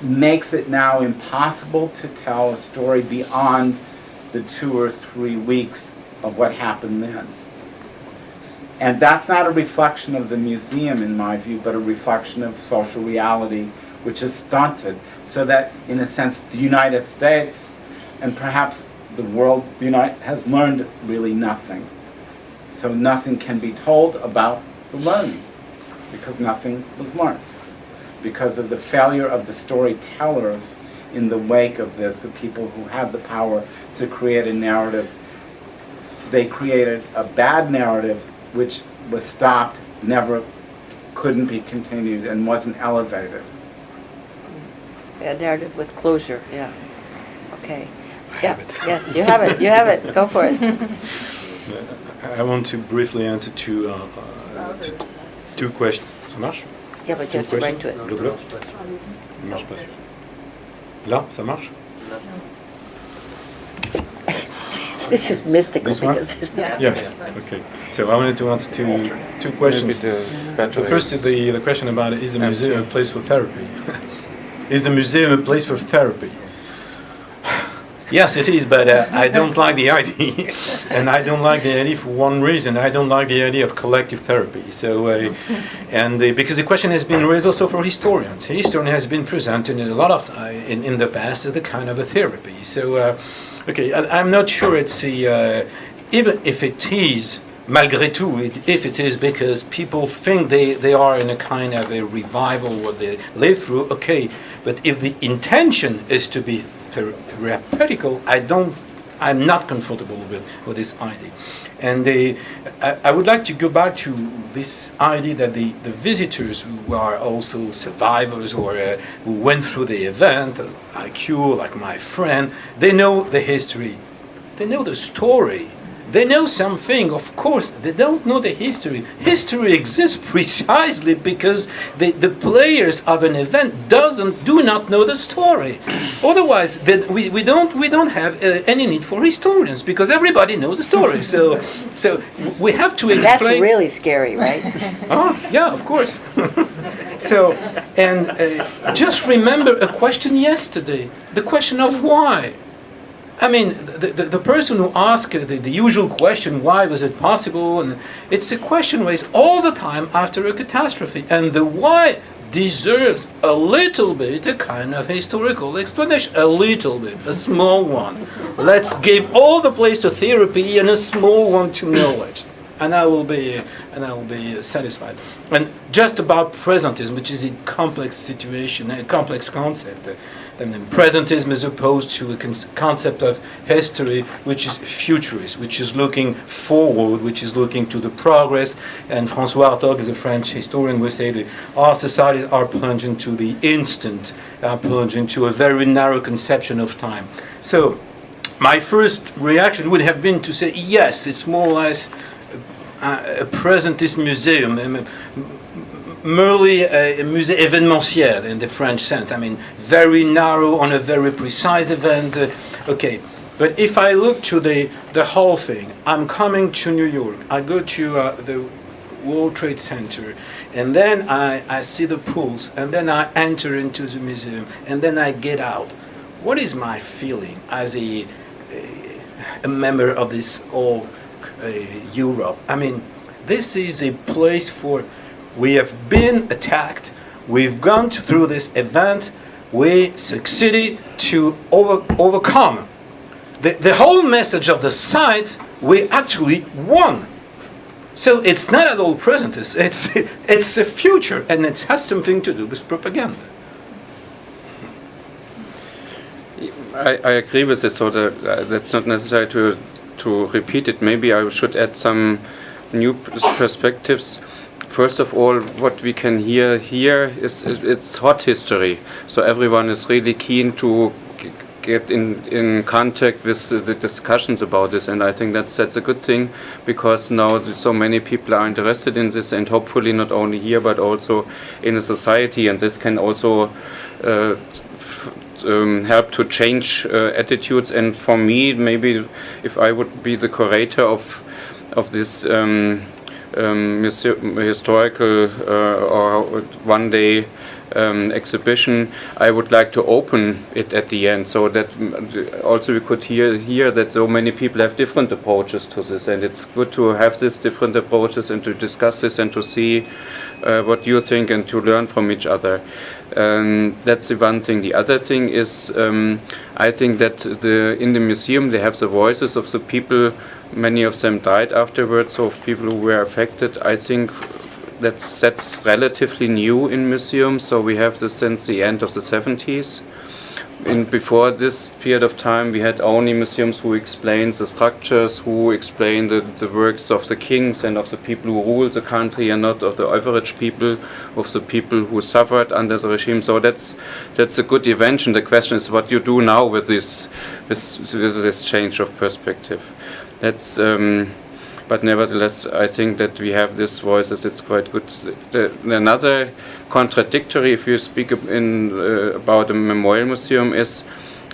makes it now impossible to tell a story beyond the 2 or 3 weeks of what happened then. And that's not a reflection of the museum, in my view, but a reflection of social reality, which is stunted, so that, in a sense, the United States and perhaps the world has learned really nothing. So nothing can be told about the learning, because nothing was learned. Because of the failure of the storytellers in the wake of this, the people who had the power to create a narrative, they created a bad narrative which was stopped, never couldn't be continued, and wasn't elevated. A narrative with closure, yeah. Okay. Yeah, yes, you have it, you have it, go for it. I want to briefly answer two questions. Ça marche? Yeah, but you have to write to it. Bleu. Ça marche pas. Là, ça marche? This is mystical This one? because there's not. Yes. Okay. So I wanted to answer two questions. Maybe The first is the question about, is a museum a place for therapy? Is a museum a place for therapy? Yes, it is, but I don't like the idea, and I don't like the idea for one reason. I don't like the idea of collective therapy. So, because the question has been raised also for historians. Historian has been presented in a lot of in the past as a kind of a therapy. So, okay, I'm not sure it's even if it is. Malgré tout, if it is because people think they are in a kind of a revival what they live through, okay. But if the intention is to be therapeutical, I'm not comfortable with this idea. And I would like to go back to this idea that the visitors who are also survivors or who went through the event, like you, like my friend, they know the history, they know the story. They know something, of course, they don't know the history. History exists precisely because the players of an event do not know the story. Otherwise, we don't have any need for historians because everybody knows the story. So we have to explain. That's really scary, right? Oh, yeah, of course. So, and just remember a question yesterday, the question of why. I mean, the person who asked the usual question, why was it possible? And it's a question raised all the time after a catastrophe. And the why deserves a little bit a kind of historical explanation. A little bit, a small one. Let's give all the place to therapy and a small one to knowledge. And I will be satisfied. And just about presentism, which is a complex situation, a complex concept. And then presentism is opposed to a concept of history, which is futurist, which is looking forward, which is looking to the progress. And François Hartog, as a French historian, would say that our societies are plunging to the instant, are plunging to a very narrow conception of time. So my first reaction would have been to say, yes, it's more or less a presentist museum, merely a musée événementiel in the French sense. I mean, very narrow on a very precise event. Okay, but if I look to the whole thing, I'm coming to New York. I go to the World Trade Center, and then I see the pools, and then I enter into the museum, and then I get out. What is my feeling as a member of this old Europe? I mean, this is a place for. We have been attacked. We've gone through this event. We succeeded to overcome the whole message of the site, we actually won. So it's not at all present, it's a future, and it has something to do with propaganda. I agree with this, so that's not necessary to repeat it. Maybe I should add some new perspectives. First of all, what we can hear here is it's hot history. So everyone is really keen to get in contact with the discussions about this, and I think that's a good thing, because now so many people are interested in this, and hopefully not only here but also in a society, and this can also help to change attitudes. And for me, maybe if I would be the curator of this historical or one-day exhibition, I would like to open it at the end, so that also we could hear that so many people have different approaches to this, and it's good to have these different approaches and to discuss this and to see what you think and to learn from each other. That's the one thing. The other thing is, I think that in the museum they have the voices of the people. Many of them died afterwards, so of people who were affected. I think that's relatively new in museums, so we have this since the end of the 70s. Before this period of time, we had only museums who explained the structures, who explained the works of the kings and of the people who ruled the country, and not of the average people, of the people who suffered under the regime. So that's a good invention. The question is what you do now with this change of perspective. That's but nevertheless, I think that we have these voices. It's quite good. Another contradictory, if you speak about a memorial museum, is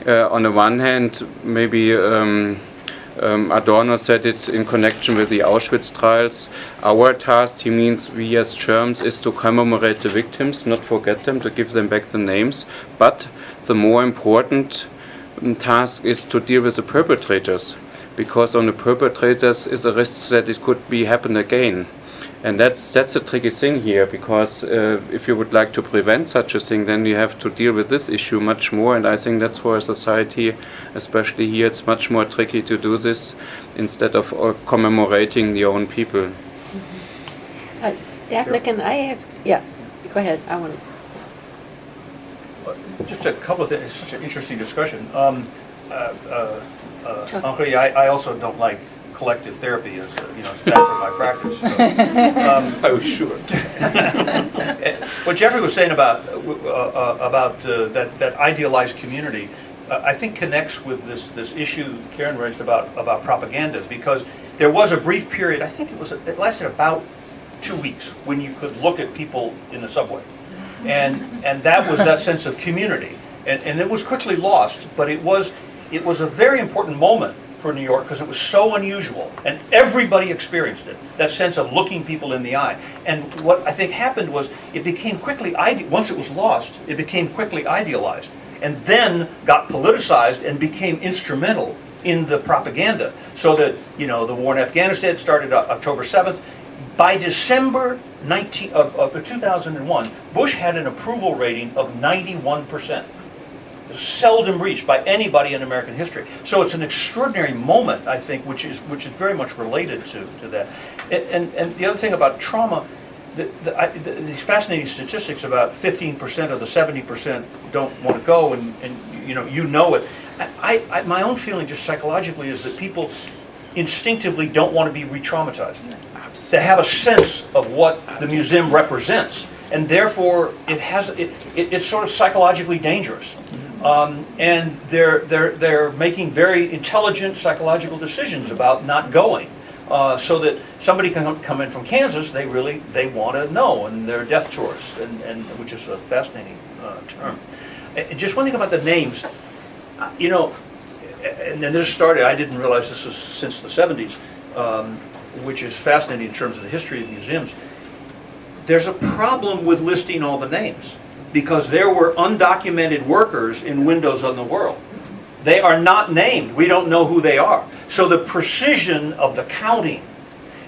on the one hand, maybe Adorno said it in connection with the Auschwitz trials. Our task, he means we as Germans, is to commemorate the victims, not forget them, to give them back the names. But the more important task is to deal with the perpetrators, because on the perpetrators is a risk that it could happen again. And that's a tricky thing here, because if you would like to prevent such a thing, then you have to deal with this issue much more. And I think that's for a society, especially here, it's much more tricky to do this instead of commemorating the own people. Daphna, can I ask? Yeah, go ahead. I want to. Just a couple of things. It's such an interesting discussion. Henri, I also don't like collective therapy, as it's bad for my practice. So, I was sure. What Jeffrey was saying about that idealized community, I think connects with this issue Karen raised about propaganda, because there was a brief period. I think it lasted about 2 weeks when you could look at people in the subway, and that was that sense of community, and it was quickly lost, but it was a very important moment for New York, because it was so unusual, and everybody experienced it, that sense of looking people in the eye. And what I think happened was it became quickly, once it was lost, it became quickly idealized, and then got politicized and became instrumental in the propaganda. So that, the war in Afghanistan started October 7th. By December 2001, Bush had an approval rating of 91%. Seldom reached by anybody in American history. So it's an extraordinary moment, I think, which is very much related to that. And the other thing about trauma, these fascinating statistics about 15% of the 70% don't want to go, and you know it. My own feeling, just psychologically, is that people instinctively don't want to be re-traumatized. They have a sense of what the museum represents, and therefore it's sort of psychologically dangerous. And they're making very intelligent psychological decisions about not going, so that somebody can come in from Kansas. They want to know, and they're death tourists, and which is a fascinating term. And just one thing about the names, and then this started. I didn't realize this was since the 70s, which is fascinating in terms of the history of museums. There's a problem with listing all the names, because there were undocumented workers in windows on the world. They are not named. We don't know who they are. So the precision of the counting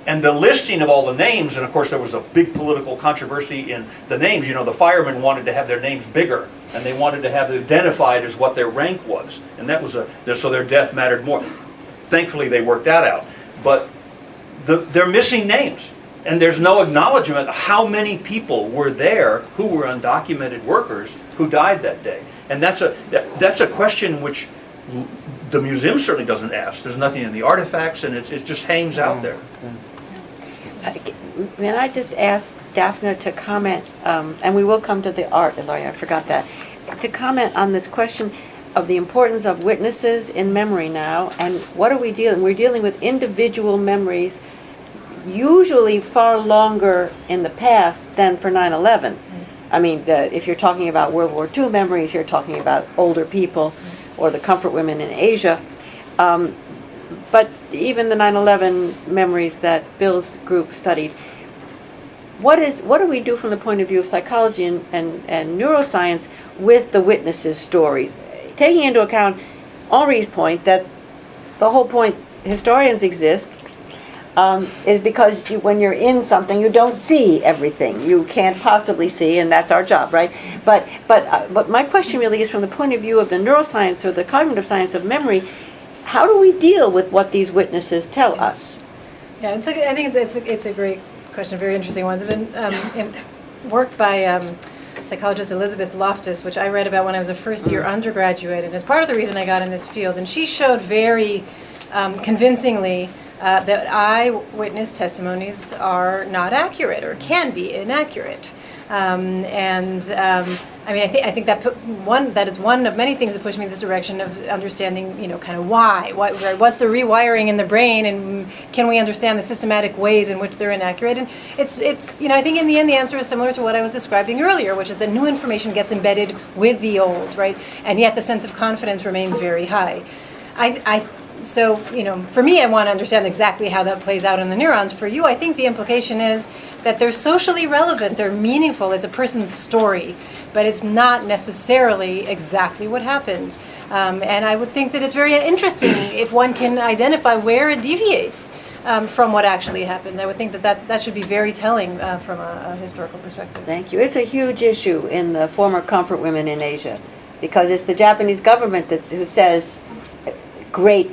And the listing of all the names, and of course there was a big political controversy in the names. You know, the firemen wanted to have their names bigger, and they wanted to have it identified as what their rank was, and that was so their death mattered more. Thankfully, they worked that out. But they're missing names, and there's no acknowledgement of how many people were there who were undocumented workers who died that day. And that's a question which the museum certainly doesn't ask. There's nothing in the artifacts, and it just hangs out there. Can I just ask Daphna to comment, and we will come to the art, Ilaria, I forgot that, to comment on this question of the importance of witnesses in memory now, and what are we dealing? We're dealing with individual memories, usually far longer in the past than for 9/11. I mean, if you're talking about World War II memories, you're talking about older people or the comfort women in Asia. But even the 9/11 memories that Bill's group studied, what do we do from the point of view of psychology and neuroscience with the witnesses' stories? Taking into account Henri's point that the whole point historians exist is because when you're in something, you don't see everything. You can't possibly see, and that's our job, right? But my question really is from the point of view of the neuroscience or the cognitive science of memory. How do we deal with what these witnesses tell us? Yeah, I think it's a great question, a very interesting one. It's been worked by psychologist Elizabeth Loftus, which I read about when I was a first-year undergraduate, and it's part of the reason I got in this field. And she showed very convincingly that eyewitness testimonies are not accurate or can be inaccurate. I mean, I think that is one of many things that pushed me in this direction of understanding, kind of what's the rewiring in the brain, and can we understand the systematic ways in which they're inaccurate? And it's I think in the end the answer is similar to what I was describing earlier, which is that new information gets embedded with the old, right? And yet the sense of confidence remains very high. So, for me, I want to understand exactly how that plays out in the neurons. For you, I think the implication is that they're socially relevant, they're meaningful, it's a person's story, but it's not necessarily exactly what happened. And I would think that it's very interesting if one can identify where it deviates from what actually happened. I would think that should be very telling from a historical perspective. Thank you. It's a huge issue in the former comfort women in Asia, because it's the Japanese government who says, great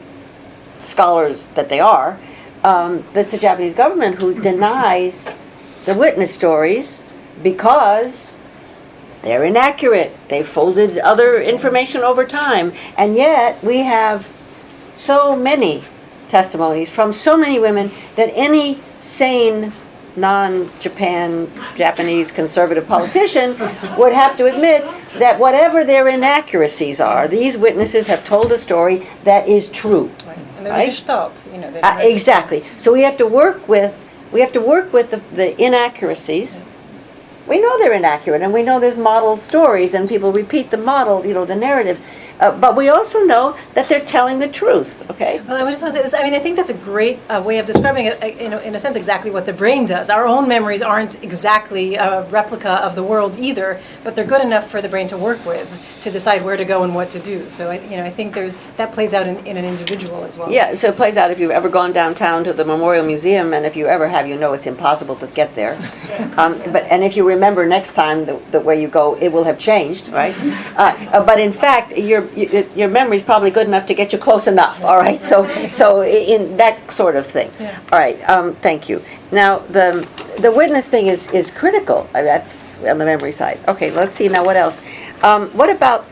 scholars that they are, that's the Japanese government who denies the witness stories because they're inaccurate. They folded other information over time. And yet we have so many testimonies from so many women that any sane Japanese conservative politician would have to admit that whatever their inaccuracies are, these witnesses have told a story that is true. And there's a gestalt, exactly. So we have to work with the inaccuracies. We know they're inaccurate, and we know there's model stories, and people repeat the model, the narratives. But we also know that they're telling the truth, okay? Well, I just want to say this. I mean, I think that's a great way of describing it, in a sense, exactly what the brain does. Our own memories aren't exactly a replica of the world either, but they're good enough for the brain to work with, to decide where to go and what to do. So, I think that plays out in an individual as well. Yeah, so it plays out if you've ever gone downtown to the Memorial Museum, and if you ever have, it's impossible to get there. And if you remember next time the way you go, it will have changed, right? But in fact, your memory is probably good enough to get you close enough, all right? So in that sort of thing. Yeah. All right, thank you. Now, the witness thing is critical. That's on the memory side. Okay, let's see now what else. What about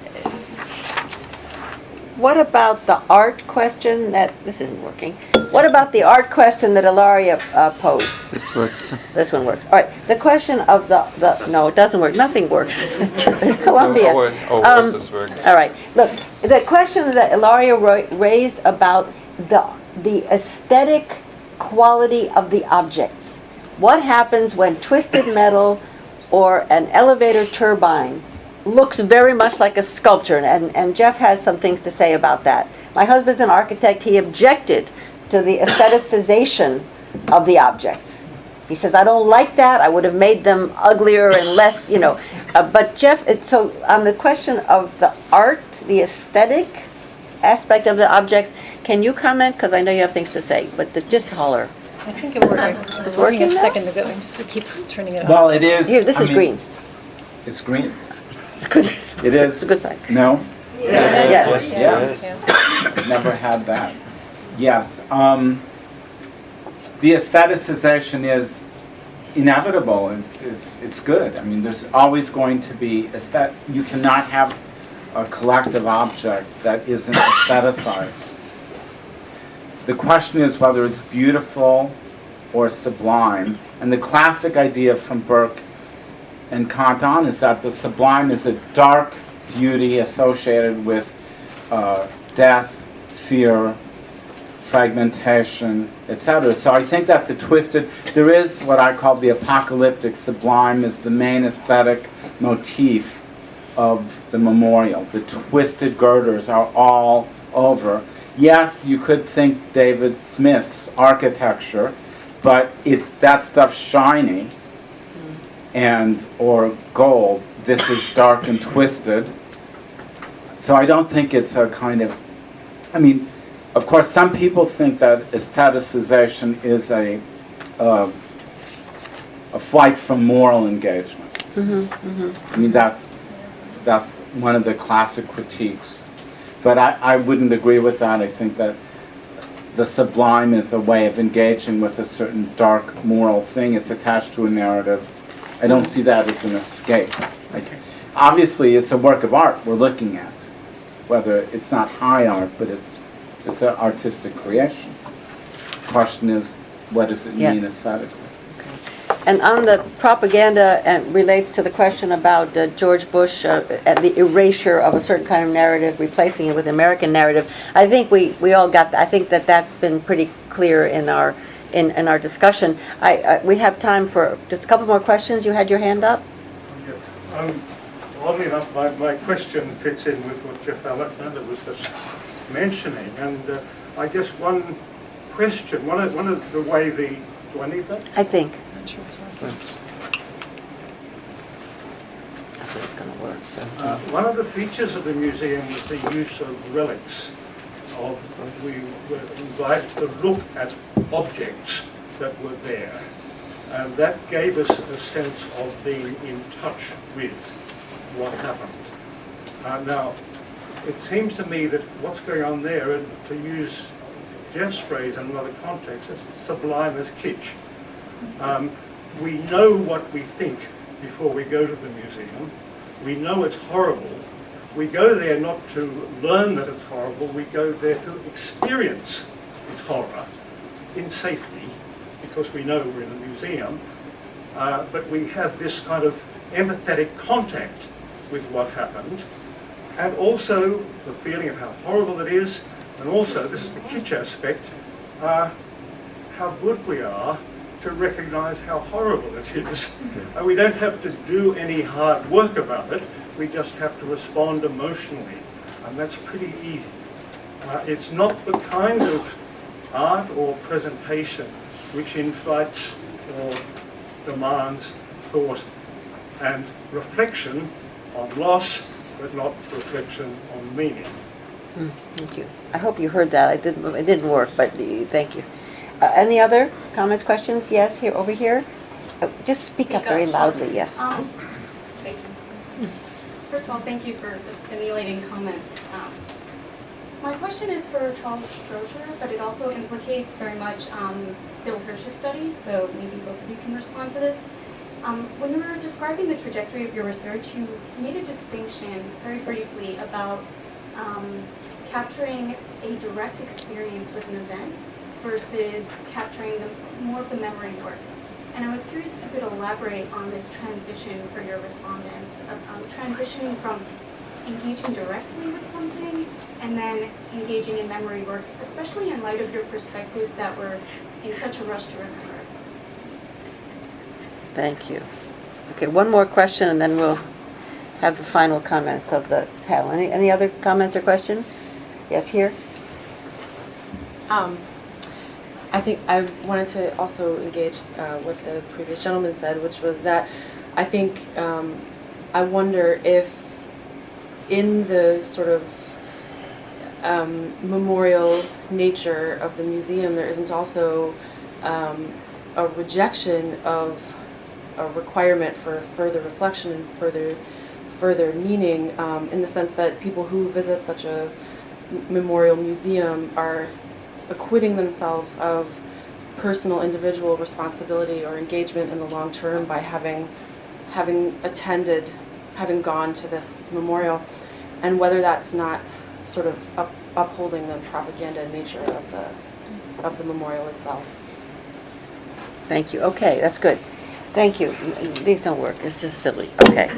the art question this isn't working. What about the art question that Ilaria posed? This works. This one works. All right. The question of no, it doesn't work. Nothing works. It's Columbia. Does this work? All right. Look, the question that Ilaria raised about the aesthetic quality of the objects. What happens when twisted metal or an elevator turbine looks very much like a sculpture? And Jeff has some things to say about that. My husband's an architect. He objected to the aestheticization of the objects. He says, I don't like that. I would have made them uglier and less, But Jeff, so on the question of the art, the aesthetic aspect of the objects, can you comment? Because I know you have things to say, but just holler. I think it worked. It was working a working now? second ago. I just keep turning it on. Well, it is. Here, this I is mean, green. It's green. It's good. It is. It's a good sign. No? Yes. Yes. Never had that. Yes. The aestheticization is inevitable. It's good. I mean, there's always going to be you cannot have a collective object that isn't aestheticized. The question is whether it's beautiful or sublime. And the classic idea from Burke and Kant on is that the sublime is a dark beauty associated with death, fear, fragmentation, etc. So I think that there is what I call the apocalyptic sublime is the main aesthetic motif of the memorial. The twisted girders are all over. Yes, you could think David Smith's architecture, but it's that stuff shiny or gold. This is dark and twisted. So I don't think it's a kind of, I mean, of course, some people think that aestheticization is a flight from moral engagement. I mean, that's one of the classic critiques. But I wouldn't agree with that. I think that the sublime is a way of engaging with a certain dark moral thing. It's attached to a narrative. I don't see that as an escape. Obviously, it's a work of art we're looking at. Whether it's not high art, but it's an artistic creation. The question is, what does it mean aesthetically? And on the propaganda, and relates to the question about George Bush and the erasure of a certain kind of narrative, replacing it with American narrative. I think we all got. I think that's been pretty clear in our discussion. We have time for just a couple more questions. You had your hand up. Yes. Oddly enough, my question fits in with what Jeff Alexander was just mentioning, and I guess one question, one of the way the. Do I need that? I think. I'm not sure it's working. I think it's going to work. So. One of the features of the museum was the use of relics. We were invited to look at objects that were there, and that gave us a sense of being in touch with what happened. Now, it seems to me that what's going on there, and to use Jeff's phrase in another context, it's sublime as kitsch. We know what we think before we go to the museum. We know it's horrible. We go there not to learn that it's horrible, we go there to experience its horror in safety, because we know we're in a museum, but we have this kind of empathetic contact with what happened, and also the feeling of how horrible it is, and also, this is the kitsch aspect, how good we are to recognize how horrible it is. We don't have to do any hard work about it, we just have to respond emotionally, and that's pretty easy. It's not the kind of art or presentation which invites or demands thought and reflection on loss, but not reflection on meaning. Thank you. I hope you heard that. It didn't work, but thank you. Any other comments, questions? Yes, here, over here. Just speak up very loudly, yes. Thank you. First of all, thank you for such stimulating comments. My question is for Charles Strozier, but it also implicates very much Bill Hirsch's study, so maybe both of you can respond to this. When you were describing the trajectory of your research, you made a distinction very briefly about capturing a direct experience with an event versus capturing more of the memory work. And I was curious if you could elaborate on this transition for your respondents, of transitioning from engaging directly with something and then engaging in memory work, especially in light of your perspective that we're in such a rush to remember. Thank you. Okay, one more question and then we'll have the final comments of the panel. Any other comments or questions? Yes, here. I think I wanted to also engage what the previous gentleman said, which was that I think I wonder if in the sort of memorial nature of the museum there isn't also a rejection of a requirement for further reflection and further meaning, in the sense that people who visit such a memorial museum are acquitting themselves of personal individual responsibility or engagement in the long term by having gone to this memorial, and whether that's not sort of upholding the propaganda nature of the memorial itself. Thank you. Okay, that's good. Thank you. These don't work. It's just silly. Okay.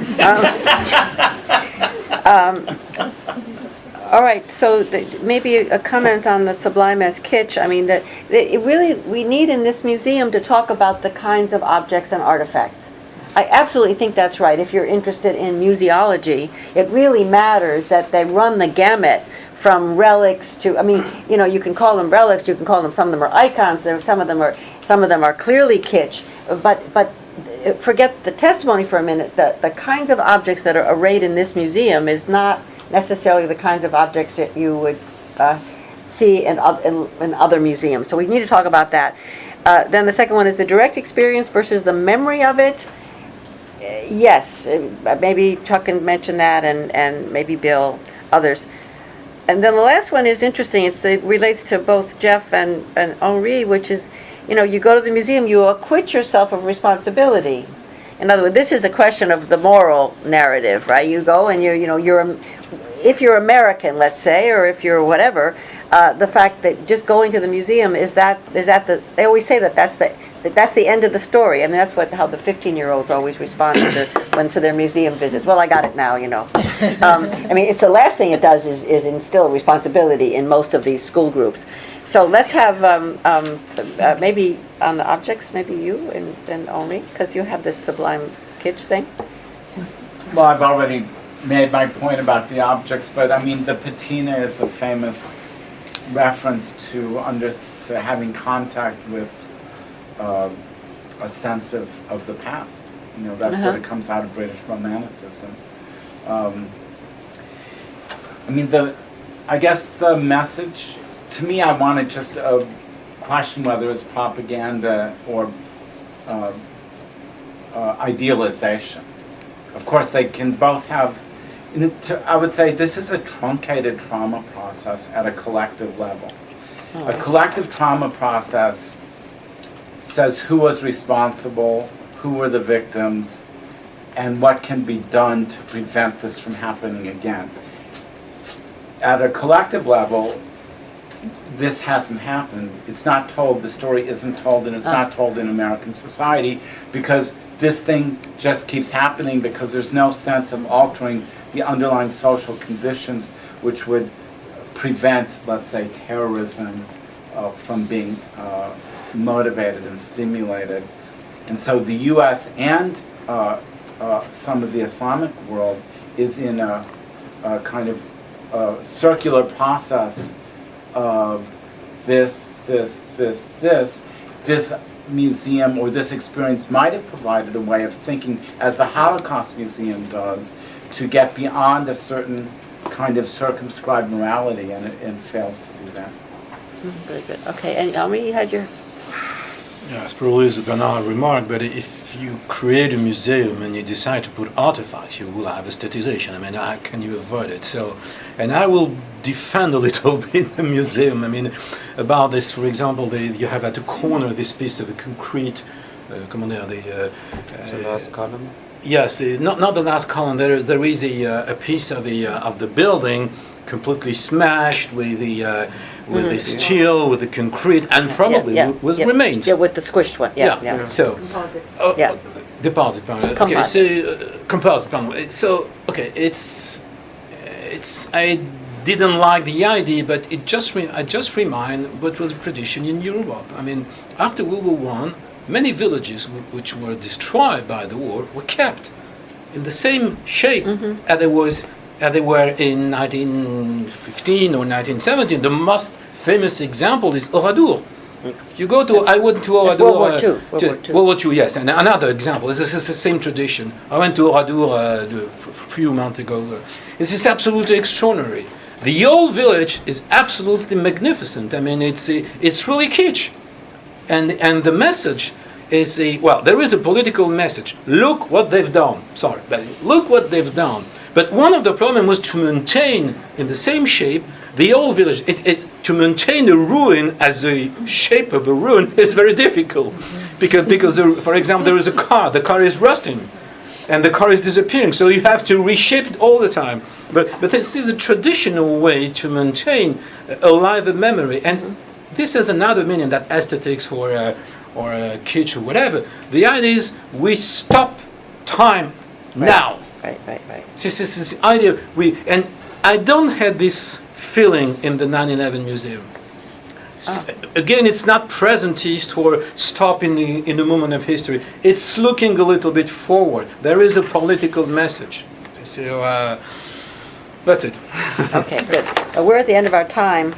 All right. So maybe a comment on the sublime as kitsch. I mean, we need in this museum to talk about the kinds of objects and artifacts. I absolutely think that's right. If you're interested in museology, it really matters that they run the gamut from relics to, I mean, you can call them relics, you can call them, some of them are icons, some of them are clearly kitsch, but forget the testimony for a minute. The kinds of objects that are arrayed in this museum is not necessarily the kinds of objects that you would see in other museums. So we need to talk about that. Then the second one is the direct experience versus the memory of it. Yes, maybe Chuck can mention that, and maybe Bill, others. And then the last one is interesting. It relates to both Jeff and Henri, which is, you go to the museum, you acquit yourself of responsibility. In other words, this is a question of the moral narrative, right? You go and if you're American, let's say, or if you're whatever, the fact that just going to the museum they always say that's the end of the story. I mean, that's how the 15-year-olds always respond to their museum visits. Well, I got it now, I mean, it's the last thing it does is instill responsibility in most of these school groups. So let's have maybe on the objects, maybe you and then Henri, because you have this sublime kitsch thing. Well, I've already made my point about the objects, but I mean, the patina is a famous reference to having contact with a sense of the past. That's what it comes out of British Romanticism. I mean, I guess the message, to me, I wanted just to question whether it's propaganda or idealization. Of course, they can both have, I would say this is a truncated trauma process at a collective level. A collective trauma process says who was responsible, who were the victims, and what can be done to prevent this from happening again. At a collective level, this hasn't happened. It's not told, the story isn't told, and it's not told in American society, because this thing just keeps happening because there's no sense of altering the underlying social conditions which would prevent, let's say, terrorism from being motivated and stimulated. And so the U.S. and some of the Islamic world is in a kind of circular process of this museum or this experience might have provided a way of thinking, as the Holocaust Museum does, to get beyond a certain kind of circumscribed morality, and it fails to do that. Very good. Okay, and Henri, you had your... Yeah, it's probably a banal remark, but if you create a museum and you decide to put artifacts, you will have a statization. I mean, how can you avoid it? So, and I will defend a little bit the museum. I mean, about this, for example, you have at the corner this piece of a concrete, the last column? Yes, not the last column. There is a piece of the building completely smashed with the steel, with the concrete, and probably with remains. Yeah, with the squished one. Yeah. So, deposit. Okay, so composite. So, okay, it's. I didn't like the idea, but I just remind what was a tradition in Europe. I mean, after World War I, many villages which were destroyed by the war were kept in the same shape as they were in 1915 or 1917. The most famous example is Oradour. You go to, I went to Oradour. World War II, yes. And another example, this is the same tradition. I went to Oradour a few months ago. This is absolutely extraordinary. The old village is absolutely magnificent. I mean, it's really kitsch. And the message is there is a political message. Look what they've done. Sorry, but look what they've done. But one of the problems was to maintain in the same shape the old village. To maintain a ruin as the shape of a ruin is very difficult because for example, there is a car. The car is rusting, and the car is disappearing. So you have to reshape it all the time. But this is a traditional way to maintain alive a memory. And this is another meaning that aesthetics or kitsch or whatever. The idea is we stop time now. Right. This is this idea and I don't have this feeling in the 9/11 museum. Again, it's not presentist or stop in the moment of history. It's looking a little bit forward. There is a political message. So that's it. Okay, good. We're at the end of our time.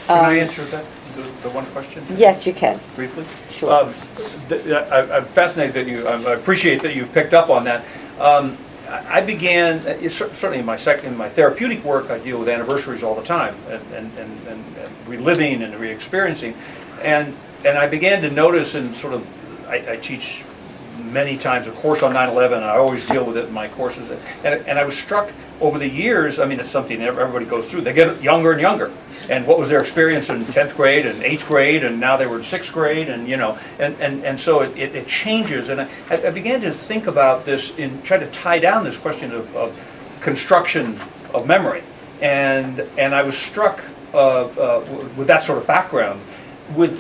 Can I answer the one question? Yes, you can. Briefly? Sure. I'm fascinated that I appreciate that you picked up on that. I began, certainly in my therapeutic work, I deal with anniversaries all the time, and reliving and re-experiencing. And I began to notice, and I teach many times a course on 9/11, and I always deal with it in my courses. And I was struck over the years, it's something everybody goes through. They get younger and younger. And what was their experience in 10th grade and 8th grade, and now they were in 6th grade, and so it changes. And I began to think about this in trying to tie down this question of construction of memory. And I was struck with that sort of background with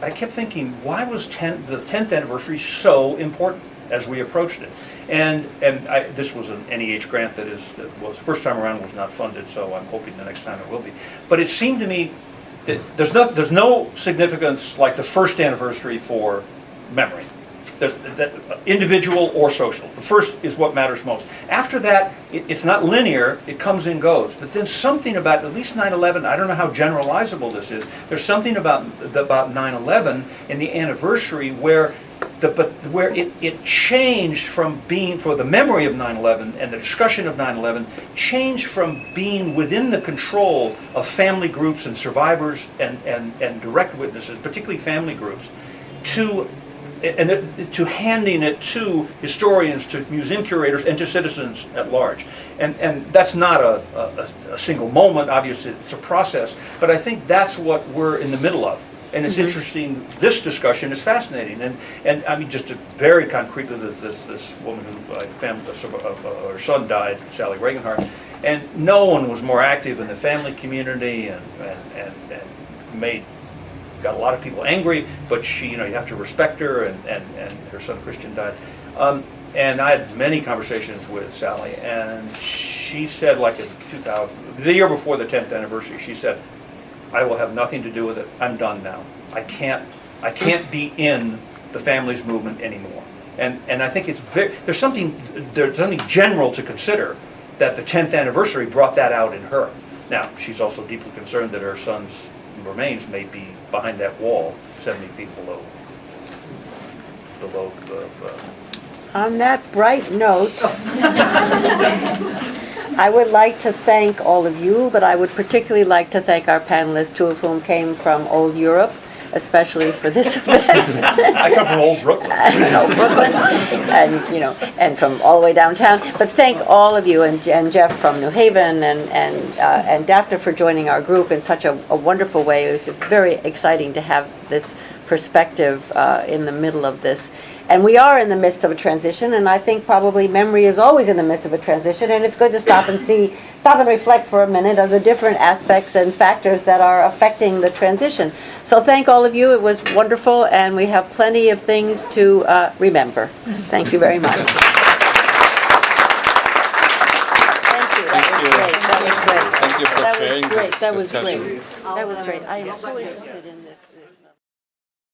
I kept thinking, why was the 10th anniversary so important as we approached it? And this was an NEH grant that was first time around was not funded, so I'm hoping the next time it will be. But it seemed to me that there's no significance like the first anniversary for memory. There's that individual or social. The first is what matters most. After that, it's not linear. It comes and goes. But then something about at least 9/11. I don't know how generalizable this is. There's something about 9/11 and the anniversary where it changed from being, for the memory of 9/11 and the discussion of 9/11, changed from being within the control of family groups and survivors and direct witnesses, particularly family groups, to handing it to historians, to museum curators, and to citizens at large. And that's not a single moment, obviously it's a process, but I think that's what we're in the middle of. And it's interesting, this discussion is fascinating. And I mean, just very concretely, this woman who her son died, Sally Reaganhart, and no one was more active in the family community and got a lot of people angry, but she, you have to respect her, and her son Christian died. And I had many conversations with Sally, and she said, like in 2000, the year before the 10th anniversary, she said, I will have nothing to do with it. I'm done now. I can't be in the families movement anymore. And I think there's something general to consider that the 10th anniversary brought that out in her. Now, she's also deeply concerned that her son's remains may be behind that wall, 70 feet below the. On that bright note, I would like to thank all of you, but I would particularly like to thank our panelists, two of whom came from Old Europe, especially for this event. I come from Old Brooklyn. Brooklyn, and from all the way downtown. But thank all of you, and Jeff from New Haven, and Daphna for joining our group in such a wonderful way. It was very exciting to have this perspective in the middle of this. And we are in the midst of a transition, and I think probably memory is always in the midst of a transition, and it's good to stop and reflect for a minute of the different aspects and factors that are affecting the transition. So thank all of you. It was wonderful, and we have plenty of things to remember. Thank you very much. Thank you. That was great. Thank you for sharing this That was discussion. great. That was great. I am so interested in this.